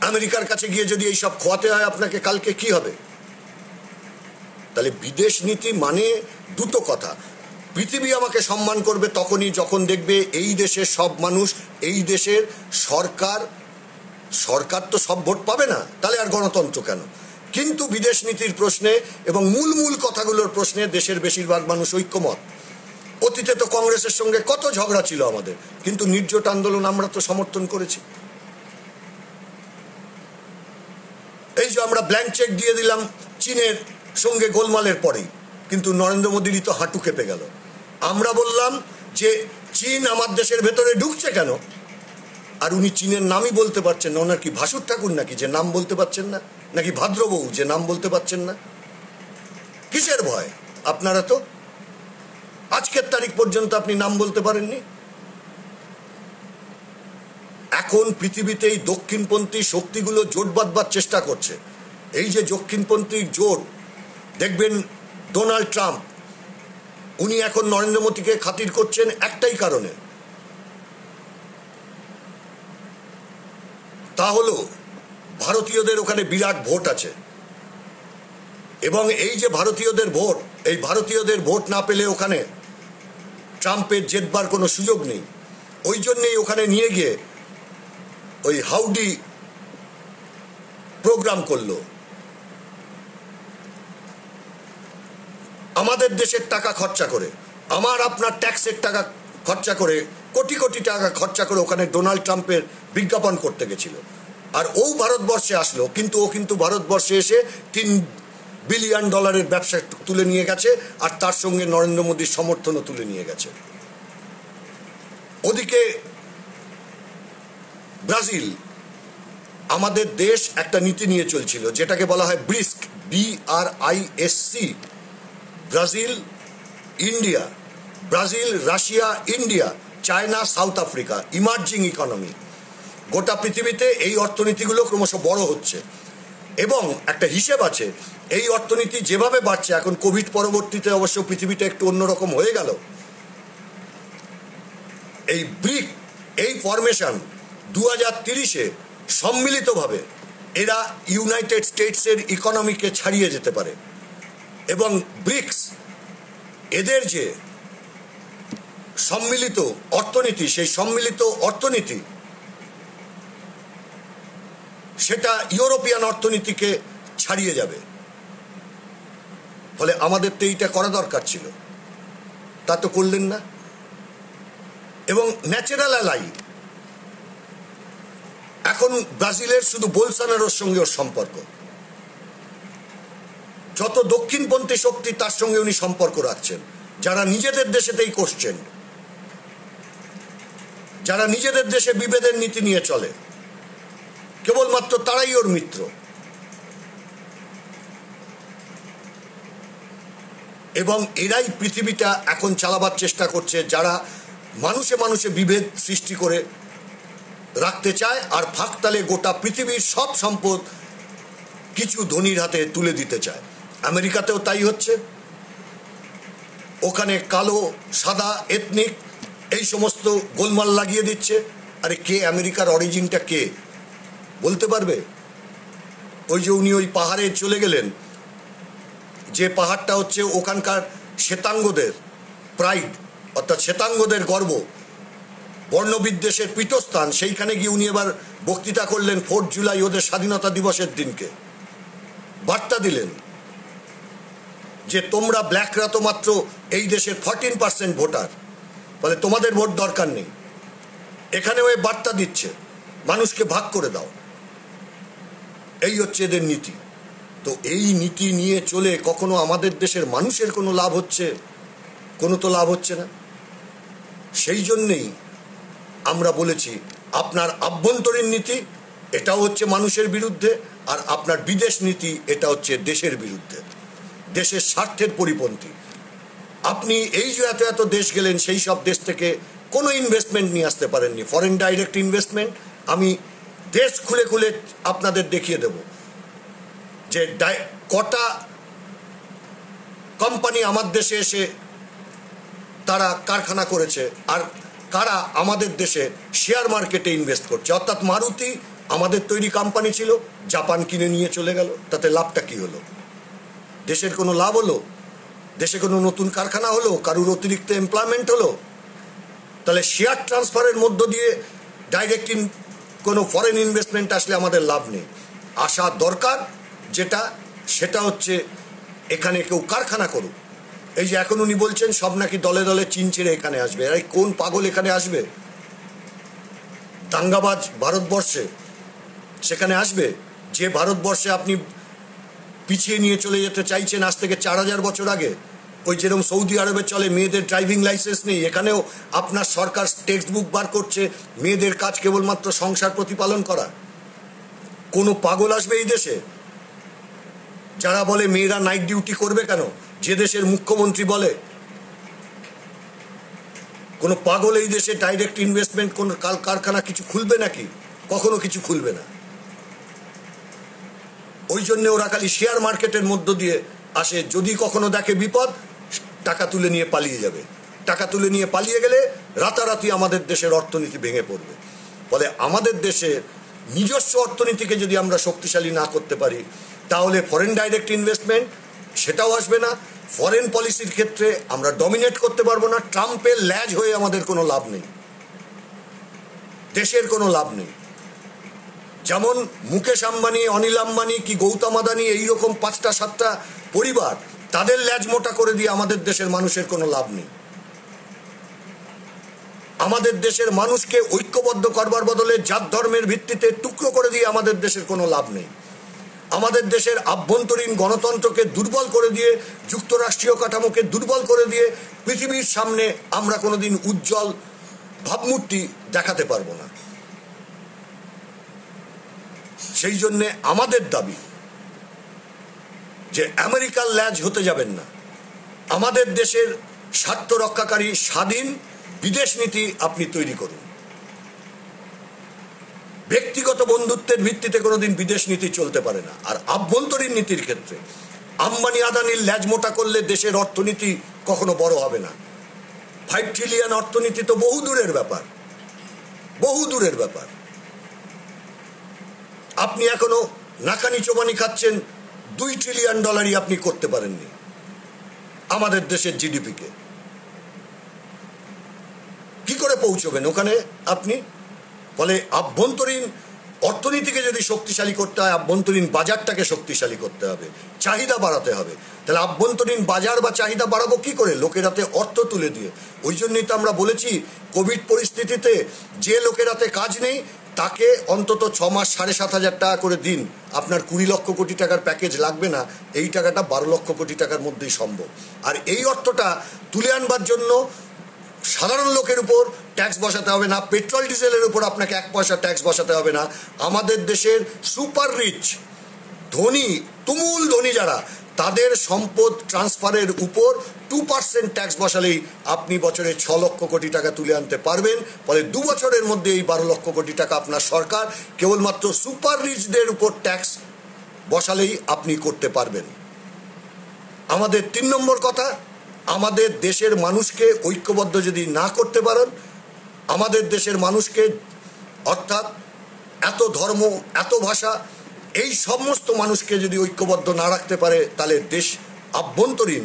আমেরিকার কাছে গিয়ে যদি এই সব খোয়াতে হয় আপনাকে, কালকে কি হবে? তাহলে বিদেশ নীতি মানে দুটো কথা। পৃথিবী আমাকে সম্মান করবে তখনই যখন দেখবে এই দেশের সব মানুষ, এই দেশের সরকার তো সব ভোট পাবে না, তাহলে আর গণতন্ত্র কেন? কিন্তু বিদেশ নীতির প্রশ্নে এবং মূল কথাগুলোর প্রশ্নে দেশের বেশিরভাগ মানুষ ঐক্যমত। অতীতে তো কংগ্রেসের সঙ্গে কত ঝগড়া ছিল আমাদের, কিন্তু নির্জোট আন্দোলন আমরা তো সমর্থন করেছি। এই যে আমরা ব্ল্যাঙ্ক চেক দিয়ে দিলাম চীনের সঙ্গে গোলমালের পরেই, কিন্তু নরেন্দ্র মোদীরই তো হাঁটু কেঁপে গেল। আমরা বললাম যে চীন আমার দেশের ভেতরে ঢুকছে কেন, আর উনি চীনের নামই বলতে পারছেন না। ওনার কি ভাসুর ঠাকুর নাকি যে নাম বলতে পারছেন না? নাকি ভাদ্রবউ যে নাম বলতে পারছেন না? কিসের ভয়? আপনারা তো আজকের তারিখ পর্যন্ত আপনি নাম বলতে পারেননি। এখন পৃথিবীতে এই দক্ষিণপন্থী শক্তিগুলো জোট বাঁধবার চেষ্টা করছে। এই যে দক্ষিণপন্থী জোট, দেখবেন ডোনাল্ড ট্রাম্প উনি এখন নরেন্দ্র মোদীকে খাতির করছেন একটাই কারণে, তা হলো ভারতীয়দের ওখানে বিরাট ভোট আছে, এবং এই যে ভারতীয়দের ভোট, এই ভারতীয়দের ভোট না পেলে ওখানে ট্রাম্পের জেতবার কোনো সুযোগ নেই। ওই জন্যেই ওখানে নিয়ে গিয়ে ওই হাউডি প্রোগ্রাম করলো। আমাদের দেশের টাকা খরচা করে, আমার আপনার ট্যাক্সের টাকা খরচা করে, কোটি কোটি টাকা খরচা করে ওখানে ডোনাল্ড ট্রাম্পের বিজ্ঞাপন করতে গেছিল। আর ও ভারতবর্ষে আসলো, কিন্তু ও কিন্তু ভারতবর্ষে এসে $3 বিলিয়ন ব্যবসা তুলে নিয়ে গেছে, আর তার সঙ্গে নরেন্দ্র মোদীর সমর্থনও তুলে নিয়ে গেছে। ওদিকে ব্রাজিল, আমাদের দেশ একটা নীতি নিয়ে চলছিল যেটাকে বলা হয় brisk, BRISC, Brazil India, Brazil Russia India, China south Africa, emerging economy. গোটা পৃথিবীতে এই অর্থনীতিগুলো ক্রমশ বড় হচ্ছে এবং একটা হিসেব আছে এই অর্থনীতি যেভাবে বাড়ছে, এখন কোভিড পরবর্তীতে অবশ্য পৃথিবীটা একটু অন্যরকম হয়ে গেল। এই ব্রিক, এই ফরমেশন 2030-এ সম্মিলিতভাবে এরা ইউনাইটেড স্টেটসের ইকোনমিকে ছাড়িয়ে যেতে পারে। এবং ব্রিক্স, এদের যে সম্মিলিত অর্থনীতি, সেই সম্মিলিত অর্থনীতি সেটা ইউরোপিয়ান অর্থনীতিকে ছাড়িয়ে যাবে। ফলে আমাদের তো এইটা করা দরকার ছিল, তা তো করলেন না। এবং ন্যাচারাল অ্যালাই, এখন ব্রাজিলের শুধু বোলসোনারোর সঙ্গে ওর সম্পর্ক, যত দক্ষিণপন্থী শক্তি তার সঙ্গে উনি সম্পর্ক রাখছেন, যারা নিজেদের দেশেতেই কোশ্চেন, যারা নিজেদের দেশে বিভেদের নীতি নিয়ে চলে, কেবলমাত্র তারাই ওর মিত্র। এবং এরাই পৃথিবীটা এখন চালাবার চেষ্টা করছে, যারা মানুষে মানুষে বিভেদ সৃষ্টি করে রাখতে চায় আর ফাঁকতালে গোটা পৃথিবীর সব সম্পদ কিছু ধনীর হাতে তুলে দিতে চায়। আমেরিকাতেও তাই হচ্ছে। ওখানে কালো সাদা এথনিক এই সমস্ত গোলমাল লাগিয়ে দিচ্ছে। আরে কে আমেরিকার অরিজিনটা কে বলতে পারবে? ওই যে উনি ওই পাহাড়ে চলে গেলেন, যে পাহাড়টা হচ্ছে ওখানকার শ্বেতাঙ্গদের প্রাইড, অর্থাৎ শ্বেতাঙ্গদের গর্ব, বর্ণবিদ্বেষের পীঠস্থান, সেইখানে গিয়ে উনি এবার বক্তৃতা করলেন 4 জুলাই ওদের স্বাধীনতা দিবসের দিনকে। বার্তা দিলেন যে তোমরা ব্ল্যাকরা তো মাত্র এই দেশের 14% ভোটার, ফলে তোমাদের ভোট দরকার নেই। এখানে ওই বার্তা দিচ্ছে মানুষকে ভাগ করে দাও। এই হচ্ছে এদের নীতি। তো এই নীতি নিয়ে চলে কখনো আমাদের দেশের মানুষের কোনো লাভ হচ্ছে? কোনো তো লাভ হচ্ছে না। সেই জন্যেই আমরা বলেছি আপনার আভ্যন্তরীণ নীতি এটাও হচ্ছে মানুষের বিরুদ্ধে, আর আপনার বিদেশ নীতি এটা হচ্ছে দেশের বিরুদ্ধে, দেশের স্বার্থের পরিপন্থী। আপনি এই যে এত এত দেশ গেলেন, সেই সব দেশ থেকে কোনো ইনভেস্টমেন্ট নিয়ে আসতে পারেননি, ফরেন ডাইরেক্ট ইনভেস্টমেন্ট। আমি দেশ খুলে খুলে আপনাদের দেখিয়ে দেব যে কটা কোম্পানি আমার দেশে এসে তারা কারখানা করেছে, আর কারা আমাদের দেশে শেয়ার মার্কেটে ইনভেস্ট করছে। অর্থাৎ মারুতি আমাদের তৈরি কোম্পানি ছিল, জাপান কিনে নিয়ে চলে গেল, তাতে লাভটা কি হলো? দেশের কোনো লাভ হলো? দেশে কোনো নতুন কারখানা হলো? কারুর অতিরিক্ত এমপ্লয়মেন্ট হলো? তাহলে শেয়ার ট্রান্সফারের মধ্য দিয়ে ডাইরেক্ট কোনো ফরেন ইনভেস্টমেন্ট আসলে আমাদের লাভ নেই। আসা দরকার যেটা, সেটা হচ্ছে এখানে কেউ কারখানা করুক। এই যে এখন উনি বলছেন সব নাকি দলে দলে চীন ছেড়ে এখানে আসবে। এই কোন পাগল এখানে আসবে? দাঙ্গাবাজ ভারতবর্ষে সেখানে আসবে? যে ভারতবর্ষে আপনি পিছিয়ে নিয়ে চলে যেতে চাইছেন আজ থেকে 4000 বছর আগে, ওই যেরকম সৌদি আরবে চলে মেয়েদের ড্রাইভিং লাইসেন্স নেই, এখানেও আপনার সরকার টেক্সট বুক বার করছে, মেয়েদের কাজ কেবলমাত্র সংসার প্রতিপালন করা। কোনো পাগল আসবে এই দেশে যারা বলে মেয়েরা নাইট ডিউটি করবে কেন? যে দেশের মুখ্যমন্ত্রী বলে। কোনো পাগল এই দেশে ডাইরেক্ট ইনভেস্টমেন্ট কোনো কারখানা কিছু খুলবে নাকি? কখনো কিছু খুলবে না। ওই জন্য ওরা খালি শেয়ার মার্কেটের মধ্য দিয়ে আসে, যদি কখনো দেখে বিপদ টাকা তুলে নিয়ে পালিয়ে যাবে। টাকা তুলে নিয়ে পালিয়ে গেলে রাতারাতি আমাদের দেশের অর্থনীতি ভেঙে পড়বে। ফলে আমাদের দেশে নিজস্ব অর্থনীতিকে যদি আমরা শক্তিশালী না করতে পারি, তাহলে ফরেন ডাইরেক্ট ইনভেস্টমেন্ট সেটাও আসবে না। ফরেন পলিসির ক্ষেত্রে আমরা ডমিনেট করতে পারবো না। ট্রাম্পের ল্যাজ হয়ে আমাদের কোনো লাভ নেই। দেশের কোনো লাভ নেই। যেমন মুকেশ আম্বানি, অনিল আম্বানি কি গৌতম আদানি এইরকম 5-7টা পরিবার, তাদের ল্যাজ মোটা করে দিয়ে আমাদের দেশের মানুষের কোনো লাভ নেই। আমাদের দেশের মানুষকে ঐক্যবদ্ধ করবার বদলে জাত ধর্মের ভিত্তিতে টুকরো করে দিয়ে আমাদের দেশের কোনো লাভ নেই। আমাদের দেশের আভ্যন্তরীণ গণতন্ত্রকে দুর্বল করে দিয়ে, যুক্তরাষ্ট্রীয় কাঠামোকে দুর্বল করে দিয়ে পৃথিবীর সামনে আমরা কোনোদিন উজ্জ্বল ভাবমূর্তি দেখাতে পারবো না। সেই জন্যে আমাদের দাবি যে আমেরিকার ল্যাজ হতে যাবেন না। আমাদের দেশের স্বার্থ রক্ষাকারী স্বাধীন বিদেশ নীতি আপনি তৈরি করুন। ব্যক্তিগত বন্ধুত্বের ভিত্তিতে কোনোদিন বিদেশ নীতি চলতে পারে না। আর আভ্যন্তরীণ নীতির ক্ষেত্রে আম্বানি আদানির ল্যাজ মোটা করলে দেশের অর্থনীতি কখনো বড় হবে না। 5 ট্রিলিয়ন অর্থনীতি তো বহু দূরের ব্যাপার, বহু দূরের ব্যাপার। আপনি এখনো নাকানি চোবানি খাচ্ছেন, $2 ট্রিলিয়ন আপনি করতে পারেননি আমাদের দেশের জিডিপিকে। কি করে পৌঁছবেন ওখানে আপনি? ফলে আভ্যন্তরীণ অর্থনীতিকে যদি শক্তিশালী করতে হয়, আভ্যন্তরীণ বাজারটাকে শক্তিশালী করতে হবে, চাহিদা বাড়াতে হবে। তাহলে আভ্যন্তরীণ বাজার বা চাহিদা বাড়াবো কি করে? লোকের হাতে অর্থ তুলে দিয়ে। ওই জন্যই তো আমরা বলেছি কোভিড পরিস্থিতিতে যে লোকের হাতে কাজ নেই তাকে অন্তত 6 মাস 7,500 টাকা করে দিন। আপনার 20 লক্ষ কোটি টাকার প্যাকেজ লাগবে না, এই টাকাটা 12 লক্ষ কোটি টাকার মধ্যেই সম্ভব। আর এই অর্থটা তুলে আনবার জন্য সাধারণ লোকের উপর ট্যাক্স বসাতে হবে না, পেট্রোল ডিজেলের উপর আপনাকে 1 পয়সা ট্যাক্স বসাতে হবে না। আমাদের দেশের সুপার রিচ ধনী, তুমুল ধনী যারা, তাদের সম্পদ ট্রান্সফারের উপর 2% ট্যাক্স বসালেই আপনি বছরে 6 লক্ষ কোটি টাকা তুলে আনতে পারবেন। ফলে 2 বছরের মধ্যে এই 12 লক্ষ কোটি টাকা আপনার সরকার কেবলমাত্র সুপার রিচদের উপর ট্যাক্স বসালেই আপনি করতে পারবেন। আমাদের 3 নম্বর কথা, আমাদের দেশের মানুষকে ঐক্যবদ্ধ যদি না করতে পারেন, আমাদের দেশের মানুষকে অর্থাৎ এত ধর্ম, এত ভাষা, এই সমস্ত মানুষকে যদি ঐক্যবদ্ধ না রাখতে পারে, তাহলে দেশ আভ্যন্তরীণ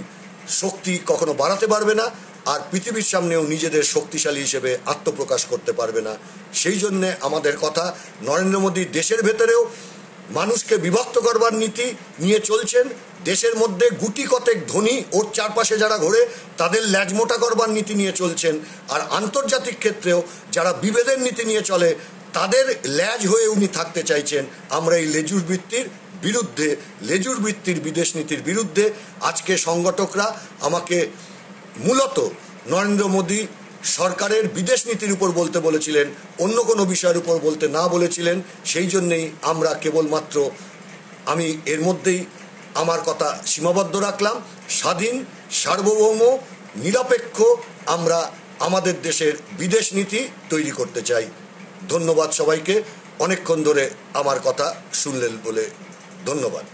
শক্তি কখনো বাড়াতে পারবে না, আর পৃথিবীর সামনেও নিজেদের শক্তিশালী হিসেবে আত্মপ্রকাশ করতে পারবে না। সেই জন্যে আমাদের কথা, নরেন্দ্র মোদী দেশের ভেতরেও মানুষকে বিভক্ত করবার নীতি নিয়ে চলছেন। দেশের মধ্যে গুটি কতেক ধনী, ওর চারপাশে যারা ঘোরে, তাদের ল্যাজ মোটা করবার নীতি নিয়ে চলছেন। আর আন্তর্জাতিক ক্ষেত্রেও যারা বিভেদের নীতি নিয়ে চলে, তাদের ল্যাজ হয়ে উনি থাকতে চাইছেন। আমরা এই লেজুর বৃত্তির বিদেশ নীতির বিরুদ্ধে। আজকে সংগঠকরা আমাকে মূলত নরেন্দ্র মোদী সরকারের বিদেশ নীতির উপর বলতে বলেছিলেন, অন্য কোনো বিষয়ের উপর বলতে না বলেছিলেন। সেই জন্যেই আমরা কেবলমাত্র, আমি এর মধ্যেই আমার কথা সীমাবদ্ধ রাখলাম। স্বাধীন, সার্বভৌম, নিরপেক্ষ আমরা আমাদের দেশের বিদেশ নীতি তৈরি করতে চাই। ধন্যবাদ সবাইকে, অনেকক্ষণ ধরে আমার কথা শুনলেন বলে ধন্যবাদ।